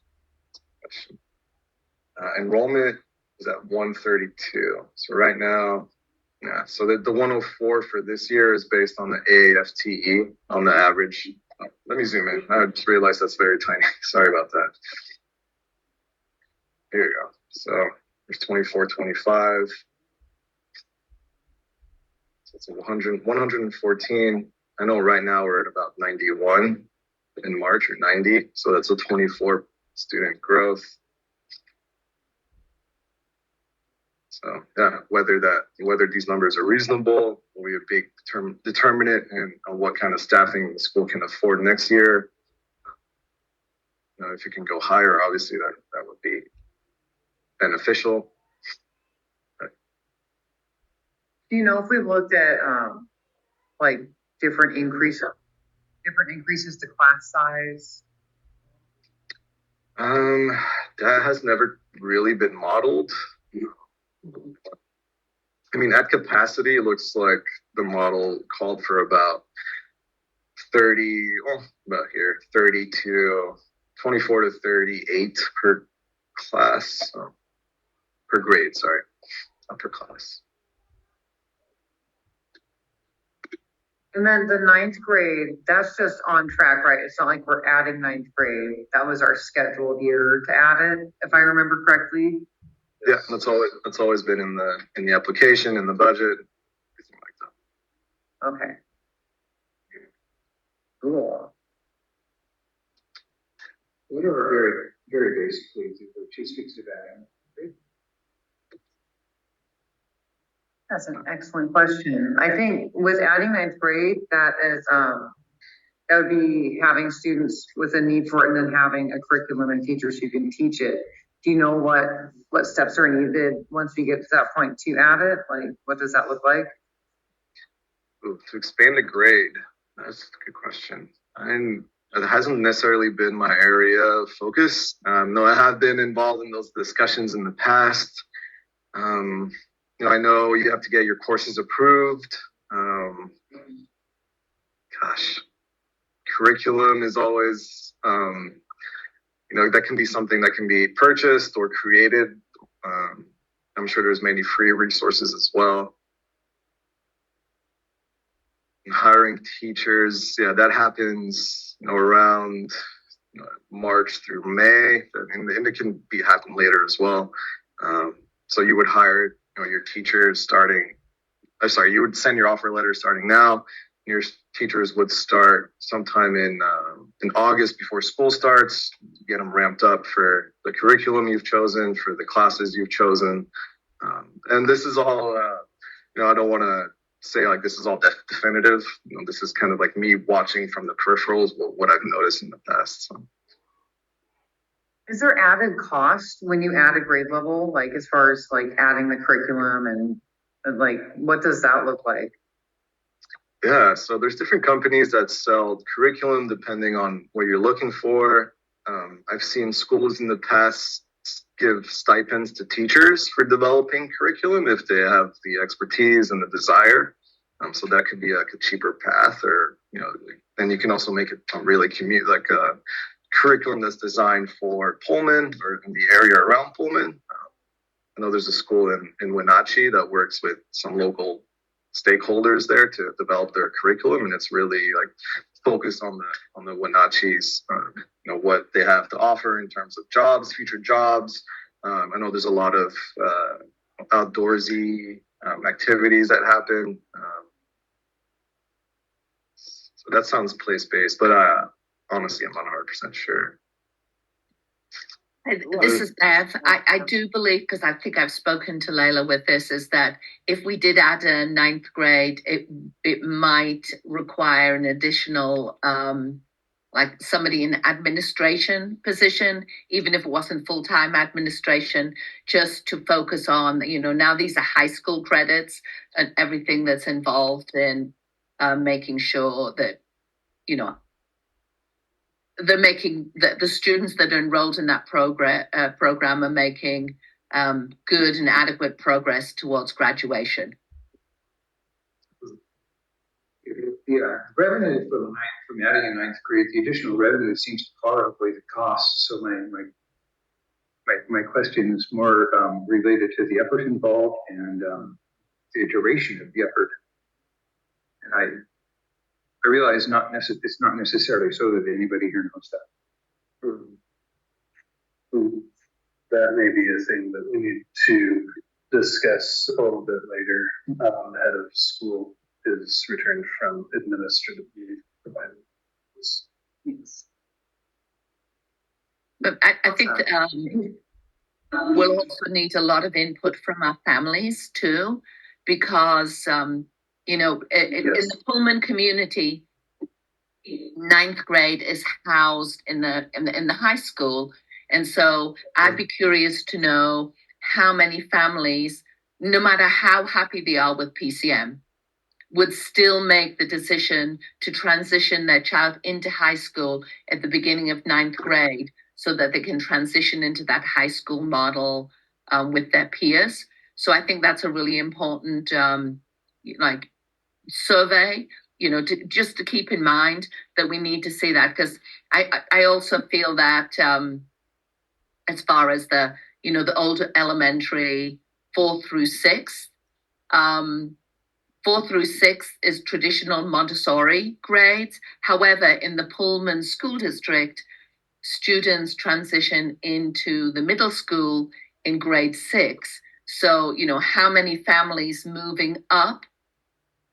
Enrollment is at 132. So right now, so the 104 for this year is based on the AAFTE on the average. Let me zoom in. I just realized that's very tiny. Sorry about that. Here you go. So there's 24-25. So it's 114. I know right now we're at about 91 in March, or 90. So that's a 24 student growth. So yeah, whether these numbers are reasonable will be a big determinant in on what kind of staffing the school can afford next year. If you can go higher, obviously that would be beneficial. Do you know if we've looked at like different increases to class size? That has never really been modeled. I mean, at capacity, it looks like the model called for about 30 to 24 to 38 per class, per grade, sorry, not per class. And then the 9th grade, that's just on track, right? It's not like we're adding 9th grade. That was our scheduled year to add it, if I remember correctly. Yeah, that's always been in the application, in the budget, everything like that. Okay. Cool. Whatever, very, very basically, she speaks to that. That's an excellent question. I think with adding 9th grade, that would be having students with a need for it, and then having a curriculum and teachers who can teach it. Do you know what steps are needed once we get to that point to add it? Like, what does that look like? Ooh, to expand the grade, that's a good question. It hasn't necessarily been my area of focus. No, I have been involved in those discussions in the past. I know you have to get your courses approved. Curriculum is always, that can be something that can be purchased or created. I'm sure there's many free resources as well. And hiring teachers, that happens, around March through May, and it can happen later as well. So you would hire, your teachers you would send your offer letter starting now. Your teachers would start sometime in August before school starts. Get them ramped up for the curriculum you've chosen, for the classes you've chosen. And this is all, I don't want to say like this is all definitive. You know, this is kind of like me watching from the peripherals, what I've noticed in the past. So. Is there added cost when you add a grade level, like as far as like adding the curriculum and like what does that look like? Yeah, so there's different companies that sell curriculum depending on what you're looking for. I've seen schools in the past give stipends to teachers for developing curriculum if they have the expertise and the desire. So that could be like a cheaper path, or then you can also make it really commute like a curriculum that's designed for Pullman or in the area around Pullman. I know there's a school in Wenatchee that works with some local stakeholders there to develop their curriculum, and it's really like focused on the Wenatchee's what they have to offer in terms of jobs, future jobs. I know there's a lot of outdoorsy activities that happen. So that sounds place-based, but honestly, I'm not 100% sure. This is Bev. I do believe, because I think I've spoken to Layla with this, is that if we did add a 9th grade, it might require an additional, like somebody in administration position, even if it wasn't full-time administration, just to focus on, now these are high school credits and everything that's involved in making sure that, they're making the students that are enrolled in that program are making good and adequate progress towards graduation. Yeah, revenue from adding a 9th grade, the additional revenue seems to far outweigh the cost. So my question is more related to the effort involved and the duration of the effort. And I realize it's not necessarily so that anybody here knows that. That may be a thing that we need to discuss a little bit later. The head of school is returned from administrative leave provided. Yes. But I think we'll also need a lot of input from our families too, because in the Pullman community, 9th grade is housed in the high school, and so I'd be curious to know how many families, no matter how happy they are with PCM, would still make the decision to transition their child into high school at the beginning of 9th grade so that they can transition into that high school model with their peers. So I think that's a really important survey, just to keep in mind that we need to see that, because I also feel that as far as the older elementary 4 through 6, 4 through 6 is traditional Montessori grades. However, in the Pullman School District, students transition into the middle school in grade 6. So, how many families moving up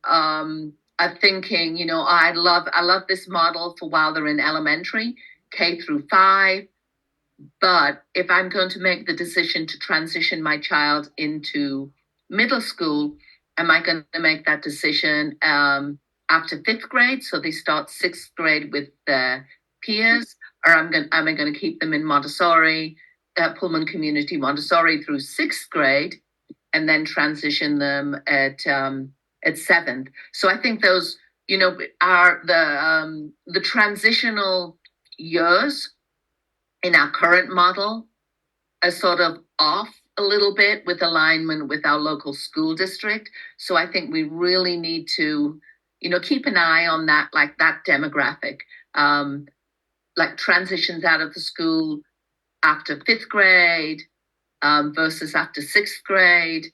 are thinking, I love this model for while they're in elementary, K through 5. But if I'm going to make the decision to transition my child into middle school, am I going to make that decision after 5th grade? So they start 6th grade with their peers, or am I going to keep them in Montessori, Pullman Community Montessori through 6th grade, and then transition them at 7th? So I think those, are the transitional years in our current model are sort of off a little bit with alignment with our local school district. So I think we really need to, keep an eye on that, like that demographic, like transitions out of the school after 5th grade versus after 6th grade,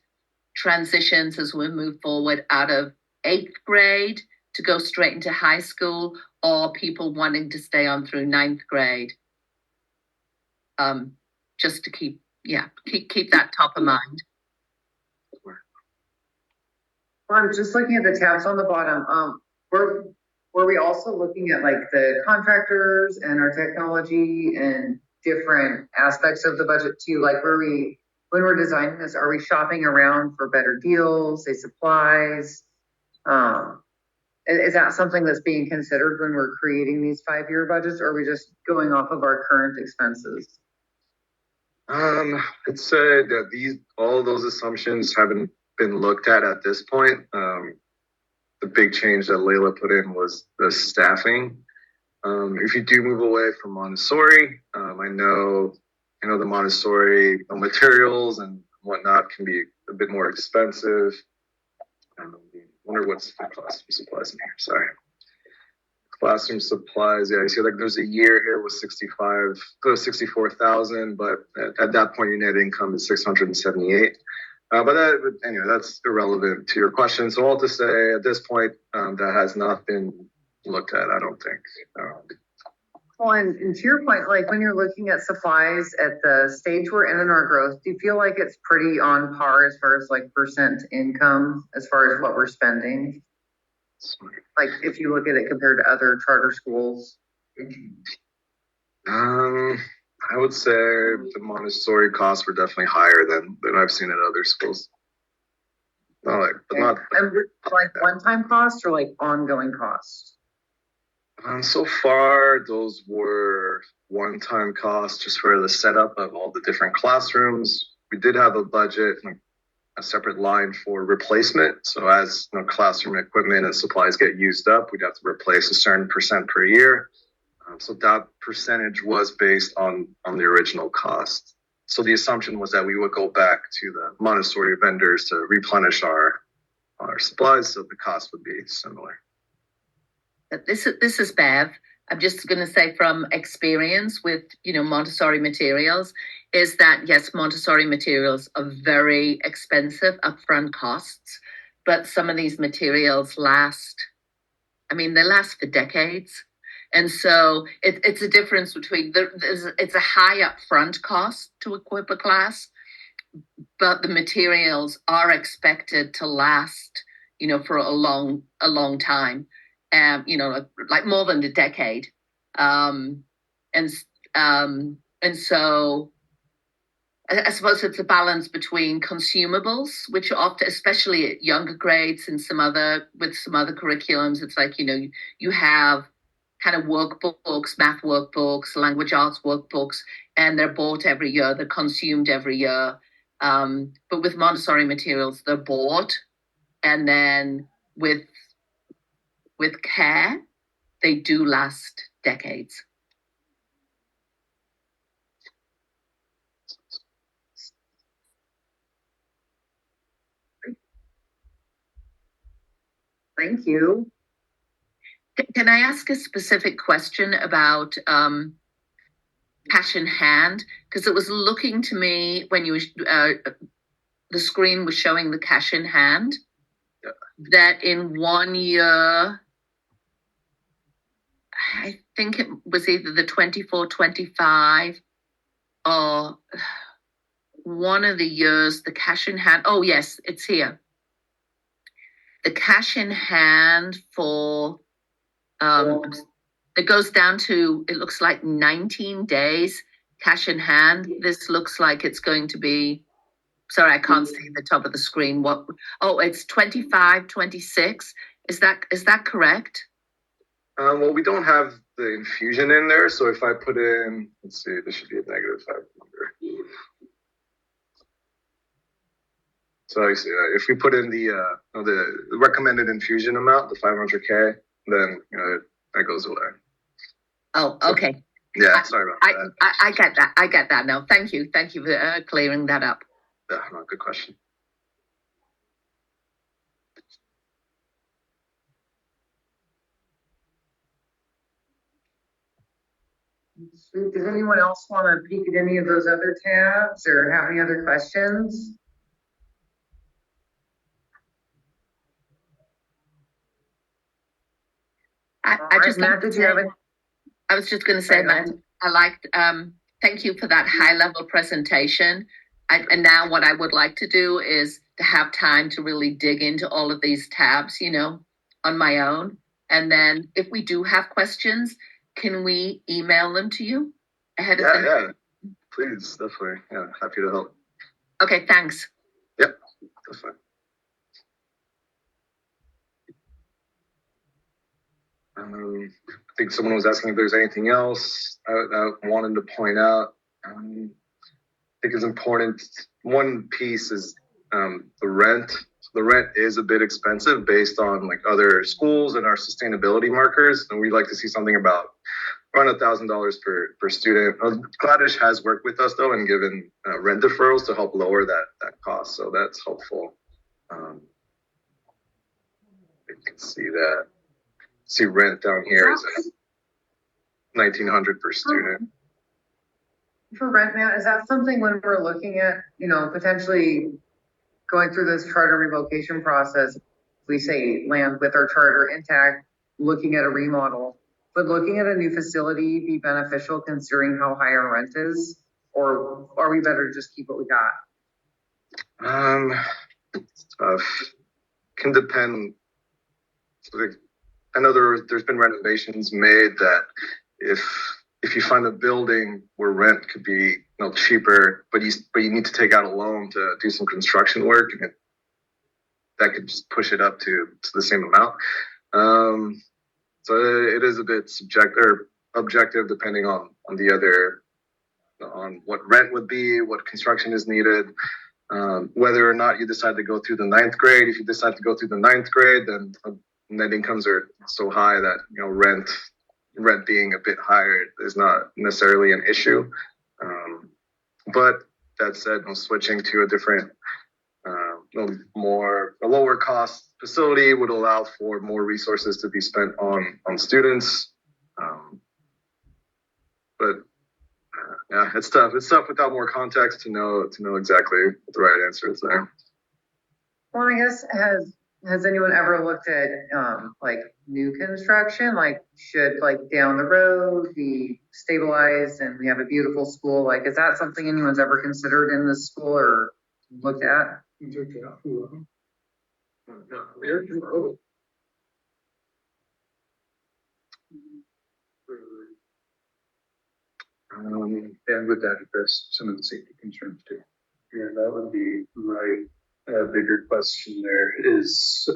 transitions as we move forward out of 8th grade to go straight into high school, or people wanting to stay on through 9th grade. Just to keep that top of mind. Well, I'm just looking at the tabs on the bottom. Were we also looking at like the contractors and our technology and different aspects of the budget too? Like, when we're designing this, are we shopping around for better deals, say supplies, Is that something that's being considered when we're creating these 5-year budgets, or are we just going off of our current expenses? I'd say that all those assumptions haven't been looked at this point. The big change that Layla put in was the staffing. If you do move away from Montessori, I know the Montessori materials and whatnot can be a bit more expensive. I wonder what's the classroom supplies in here. Sorry. Classroom supplies. Yeah, you see, like there's a year here with 64,000, but at that point, your net income is 678. But anyway, that's irrelevant to your question. So all to say, at this point, that has not been looked at. I don't think. Well, and to your point, like when you're looking at supplies at the stage we're in our growth, do you feel like it's pretty on par as far as like percent income, as far as what we're spending? Like if you look at it compared to other charter schools? I would say the Montessori costs were definitely higher than I've seen at other schools. Not like one-time costs or like ongoing costs? So far, those were one-time costs just for the setup of all the different classrooms. We did have a budget, like a separate line for replacement. So as classroom equipment and supplies get used up, we'd have to replace a certain percent per year. So that percentage was based on the original cost. So the assumption was that we would go back to the Montessori vendors to replenish our supplies, so the cost would be similar. This is Bev. I'm just going to say from experience with, Montessori materials is that, yes, Montessori materials are very expensive upfront costs, but some of these materials last for decades. And so it's a difference between, it's a high upfront cost to equip a class, but the materials are expected to last, for a long time. Like more than a decade. And so I suppose it's a balance between consumables, which are often, especially at younger grades and with some other curriculums, it's like, you have kind of workbooks, math workbooks, language arts workbooks, and they're bought every year, they're consumed every year. But with Montessori materials, they're bought, and then with care, they do last decades. Thank you. Can I ask a specific question about cash in hand? Because it was looking to me when the screen was showing the cash in hand, that in 1 year, I think it was either the 24-25 or one of the years, the cash in hand. Oh, yes, it's here. The cash in hand for, it goes down to, it looks like 19 days cash in hand. This looks like it's going to be, sorry, I can't see the top of the screen. It's 25-26. Is that correct? Well, we don't have the infusion in there, so if I put in, let's see, this should be a -5 number. So you see, if we put in the recommended infusion amount, the 500K, then that goes away. Oh, okay. Yeah, sorry about that. I get that. I get that now. Thank you for clearing that up. Yeah, no, good question. Does anyone else want to peek at any of those other tabs or have any other questions? I was just going to say, Matt, I liked, thank you for that high level presentation. And now what I would like to do is to have time to really dig into all of these tabs, on my own. And then if we do have questions, can we email them to you ahead of time? Yeah, please, definitely. Yeah, happy to help. Okay, thanks. Yep, that's fine. I think someone was asking if there's anything else I wanted to point out. I think it's important. One piece is the rent. The rent is a bit expensive based on like other schools and our sustainability markers, and we'd like to see something about around $1,000 per student. Gladish has worked with us though and given rent deferrals to help lower that cost, so that's helpful. You can see that. See rent down here is $1,900 per student. For rent, Matt, is that something when we're looking at, potentially going through this charter revocation process, we say land with our charter intact, looking at a remodel, but looking at a new facility be beneficial considering how high our rent is? Or are we better to just keep what we got? It's tough. Can depend. I know there's been renovations made that if you find a building where rent could be cheaper, but you need to take out a loan to do some construction work, and that could just push it up to the same amount. So it is a bit objective depending on the other, on what rent would be, what construction is needed, whether or not you decide to go through the 9th grade. If you decide to go through the 9th grade, then net incomes are so high that rent being a bit higher is not necessarily an issue. But that said, switching to a different, a lower cost facility would allow for more resources to be spent on students. But yeah, it's tough. It's tough without more context to know exactly what the right answer is there. Well, I guess has anyone ever looked at like new construction? Like, should like down the road be stabilized and we have a beautiful school? Like, is that something anyone's ever considered in this school or looked at? And would that address some of the safety concerns too? Yeah, that would be my bigger question there is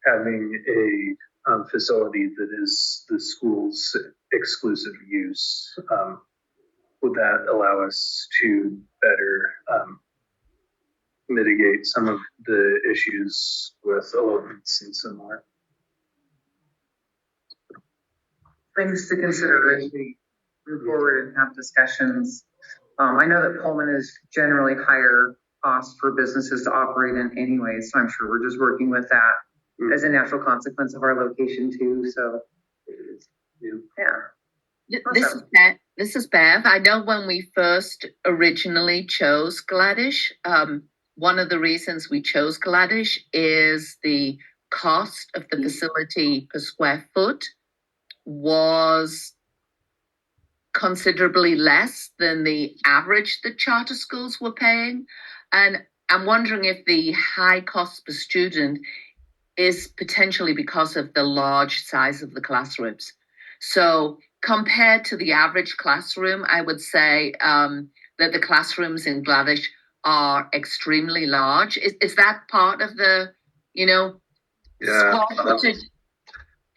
having a facility that is the school's exclusive use. Would that allow us to better mitigate some of the issues with elopements and similar? Things to consider as we move forward and have discussions. I know that Pullman is generally higher cost for businesses to operate in anyway, so I'm sure we're just working with that as a natural consequence of our location too. So, yeah. This is Bev. I know when we first originally chose Gladish, one of the reasons we chose Gladish is the cost of the facility per square foot was considerably less than the average that charter schools were paying. And I'm wondering if the high cost per student is potentially because of the large size of the classrooms. So compared to the average classroom, I would say that the classrooms in Gladish are extremely large. Is that part of the, Yeah,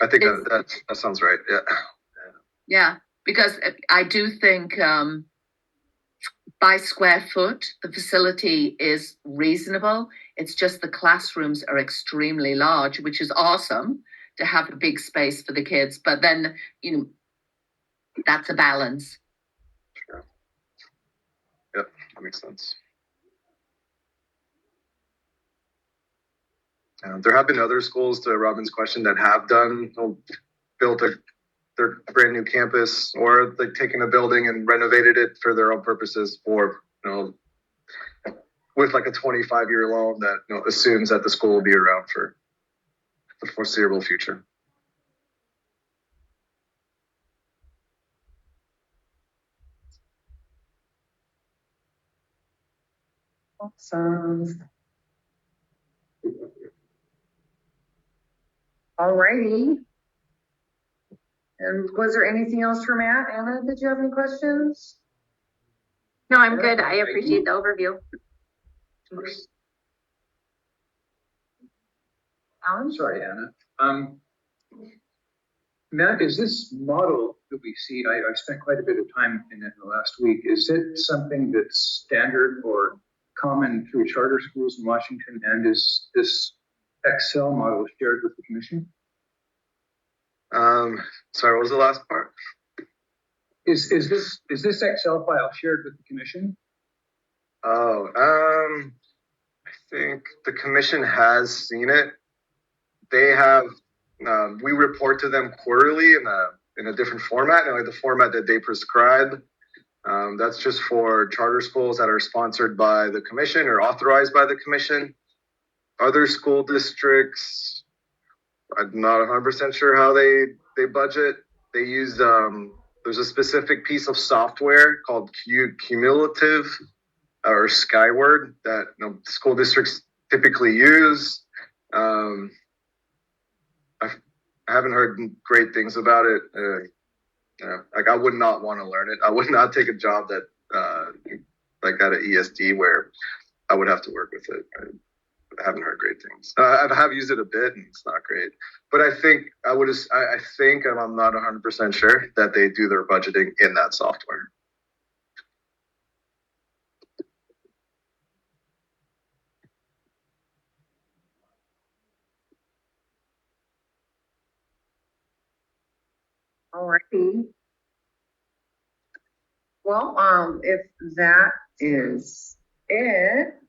I think that sounds right. Yeah. Yeah, because I do think by square foot, the facility is reasonable. It's just the classrooms are extremely large, which is awesome to have a big space for the kids. But then, that's a balance. Sure. Yep, that makes sense. There have been other schools, to Robin's question, that have built their brand new campus, or like taken a building and renovated it for their own purposes, for with like a 25-year loan that assumes that the school will be around for the foreseeable future. Awesome. All righty. And was there anything else for Matt? Anna, did you have any questions? No, I'm good. I appreciate the overview. Alan? Sorry, Anna. Matt, is this model that we see, I've spent quite a bit of time in it in the last week, is it something that's standard or common through charter schools in Washington? And is this Excel model shared with the commission? Sorry, what was the last part? Is this Excel file shared with the commission? Oh, I think the commission has seen it. They have, we report to them quarterly in a different format, like the format that they prescribe. That's just for charter schools that are sponsored by the commission or authorized by the commission. Other school districts, I'm not 100% sure how they budget. They use, there's a specific piece of software called Cumulative or Skyward that school districts typically use. I haven't heard great things about it. Like I would not want to learn it. I would not take a job that like at an ESD where I would have to work with it. I haven't heard great things. I have used it a bit and it's not great. But I think I think, and I'm not 100% sure, that they do their budgeting in that software. Alrighty. Well, if that is it,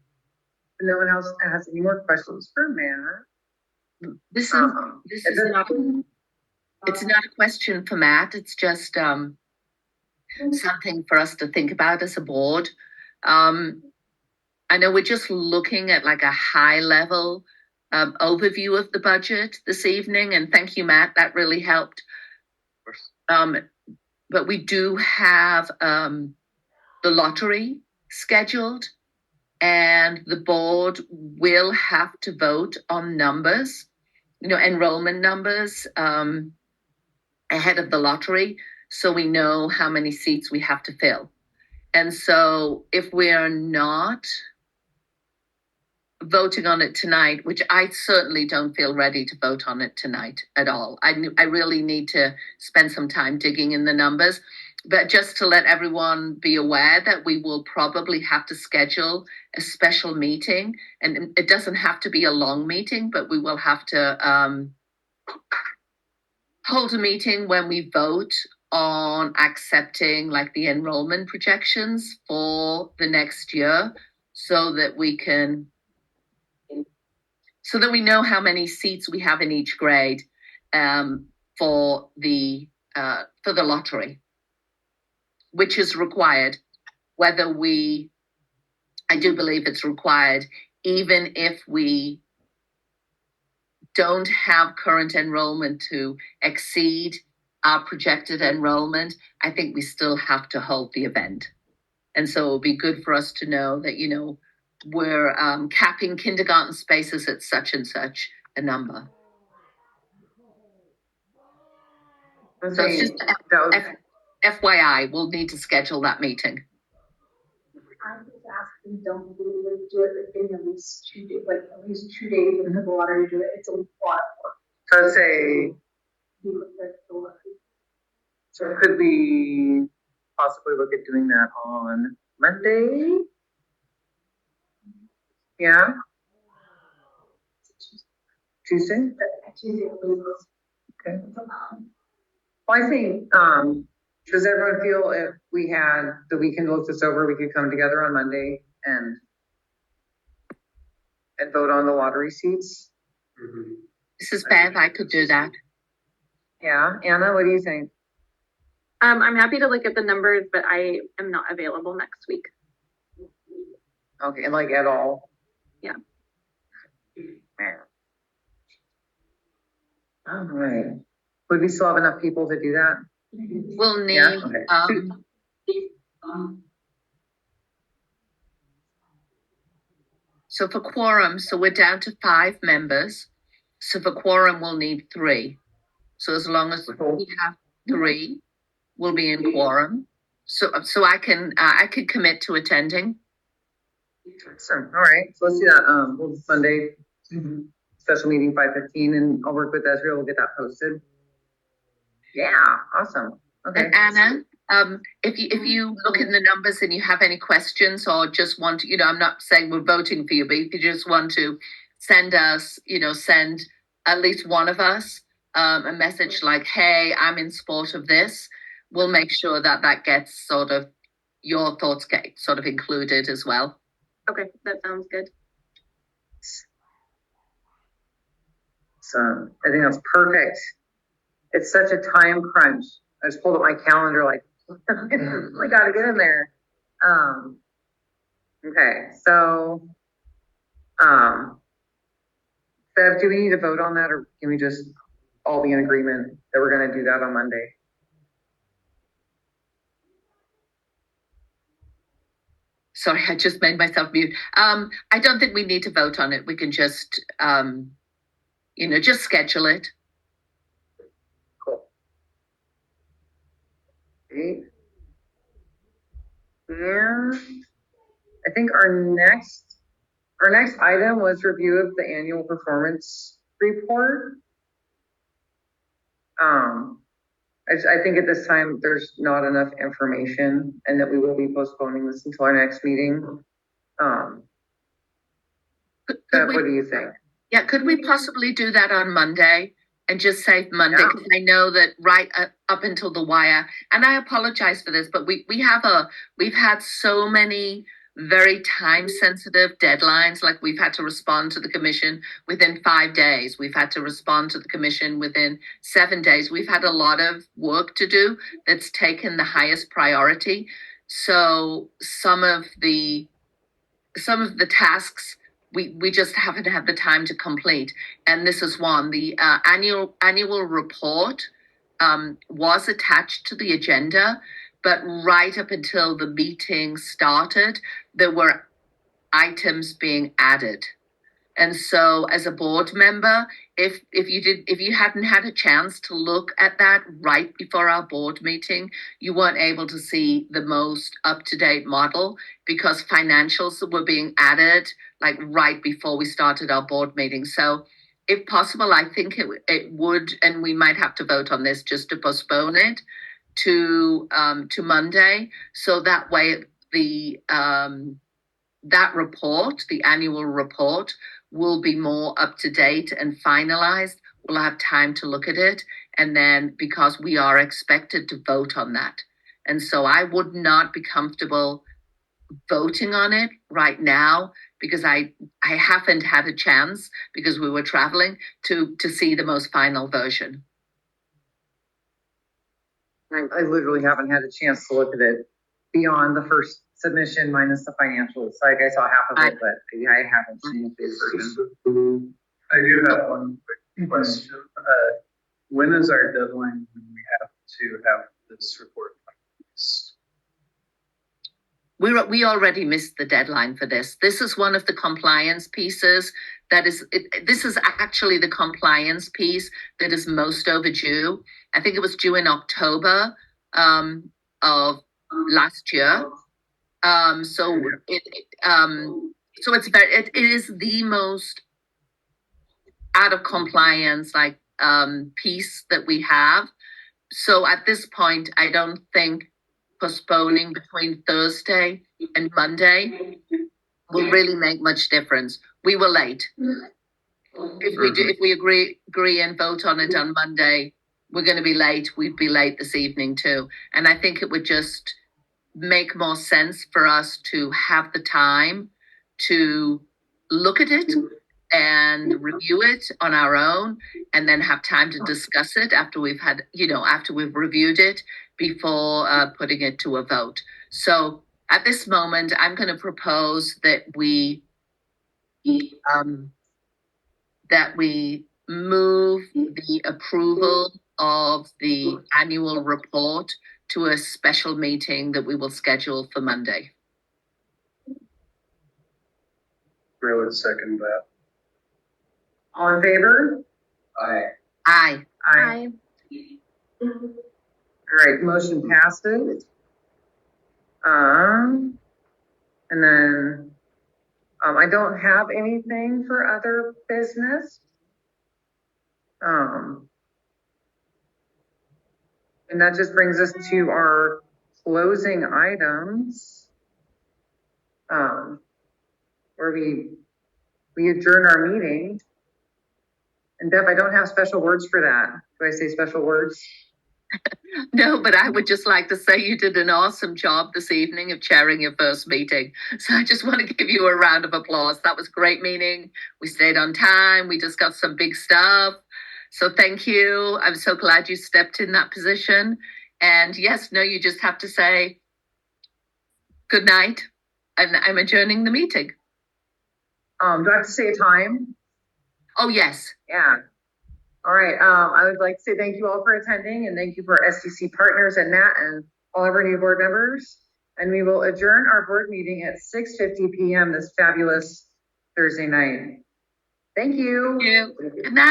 no one else has any more questions for Matt. This is Is it- not, it's not a question for Matt. It's just something for us to think about as a board. I know we're just looking at like a high level overview of the budget this evening, and thank you, Matt. That really helped. But we do have the lottery scheduled, and the board will have to vote on numbers, enrollment numbers ahead of the lottery, so we know how many seats we have to fill. And so if we're not voting on it tonight, which I certainly don't feel ready to vote on it tonight at all. I really need to spend some time digging in the numbers, but just to let everyone be aware that we will probably have to schedule a special meeting, and it doesn't have to be a long meeting, but we will have to hold a meeting when we vote on accepting like the enrollment projections for the next year, so that we know how many seats we have in each grade for the lottery, which is required. I do believe it's required, even if we don't have current enrollment to exceed our projected enrollment. I think we still have to hold the event. And so it'll be good for us to know that, we're capping kindergarten spaces at such and such a number. So it's just FYI, we'll need to schedule that meeting. I would ask them, don't really do it in at least 2 days, like at least 2 days before the lottery to do it. It's a lot of work. So say, so could we possibly look at doing that on Monday? Yeah? Tuesday? Tuesday. Okay. Well, I think, does everyone feel if we had the weekend to look this over, we could come together on Monday and vote on the lottery seats? Mm-hmm. This is Beth. I could do that. Yeah, Anna, what do you think? I'm happy to look at the numbers, but I am not available next week. Okay, like at all? Yeah. All right. Would we still have enough people to do that? We'll need, Yeah, okay. So for quorum, so we're down to 5 members. So for quorum, we'll need 3. So as long as we have 3, we'll be in quorum. So I could commit to attending. Awesome. All right. So let's do that. We'll Monday, special meeting 5:15, and I'll work with Ezra. We'll get that posted. Yeah, awesome. Okay. And Anna, if you look in the numbers and you have any questions or just want to, I'm not saying we're voting for you, but if you just want to send us, send at least one of us a message like, hey, I'm in support of this, we'll make sure that that gets sort of, your thoughts get sort of included as well. Okay, that sounds good. So I think that's perfect. It's such a time crunch. I just pulled up my calendar like, we gotta get in there. Okay, so, Bev, do we need to vote on that, or can we just all be in agreement that we're gonna do that on Monday? Sorry, I just made myself mute. I don't think we need to vote on it. We can just, just schedule it. Cool. Okay. And I think our next item was review of the annual performance report. I think at this time there's not enough information, and that we will be postponing this until our next meeting. Bev, what do you think? Yeah, could we possibly do that on Monday and just say Monday? Yeah. Because I know that right up until the wire, and I apologize for this, but we've had so many very time sensitive deadlines. Like we've had to respond to the commission within 5 days. We've had to respond to the commission within 7 days. We've had a lot of work to do that's taken the highest priority. So some of the tasks we just haven't had the time to complete. And this is one. The annual report was attached to the agenda, but right up until the meeting started, there were items being added. And so as a board member, if you hadn't had a chance to look at that right before our board meeting, you weren't able to see the most up-to-date model because financials were being added like right before we started our board meeting. So if possible, I think it would, and we might have to vote on this just to postpone it to Monday. So that way that report, the annual report, will be more up to date and finalized. We'll have time to look at it. And then because we are expected to vote on that. And so I would not be comfortable voting on it right now because I haven't had a chance because we were traveling to see the most final version. I literally haven't had a chance to look at it beyond the first submission minus the financials. Like I saw half of it, but I haven't seen the big version. I do have one quick question. When is our deadline when we have to have this report released? We already missed the deadline for this. This is one of the compliance pieces this is actually the compliance piece that is most overdue. I think it was due in October of last year. So it is the most out of compliance piece that we have. So at this point, I don't think postponing between Thursday and Monday will really make much difference. We were late. If we agree and vote on it on Monday, we're going to be late. We'd be late this evening too. And I think it would just make more sense for us to have the time to look at it and review it on our own, and then have time to discuss it after we've reviewed it before putting it to a vote. So at this moment, I'm going to propose that we move the approval of the annual report to a special meeting that we will schedule for Monday. I would second that. All in favor? Aye. Aye. Aye. All right, motion passes. And then I don't have anything for other business. And that just brings us to our closing items. Where we adjourn our meeting. And Deb, I don't have special words for that. Do I say special words? No, but I would just like to say you did an awesome job this evening of chairing your first meeting. So I just want to give you a round of applause. That was a great meeting. We stayed on time. We discussed some big stuff. So thank you. I'm so glad you stepped in that position. And yes, no, you just have to say good night. And I'm adjourning the meeting. Do I have to say a time? Oh, yes. Yeah. All right. I would like to say thank you all for attending and thank you for SDC partners and Nat and all of our new board members. And we will adjourn our board meeting at 6:50 p.m. this fabulous Thursday night. Thank you. Thank you. Good night.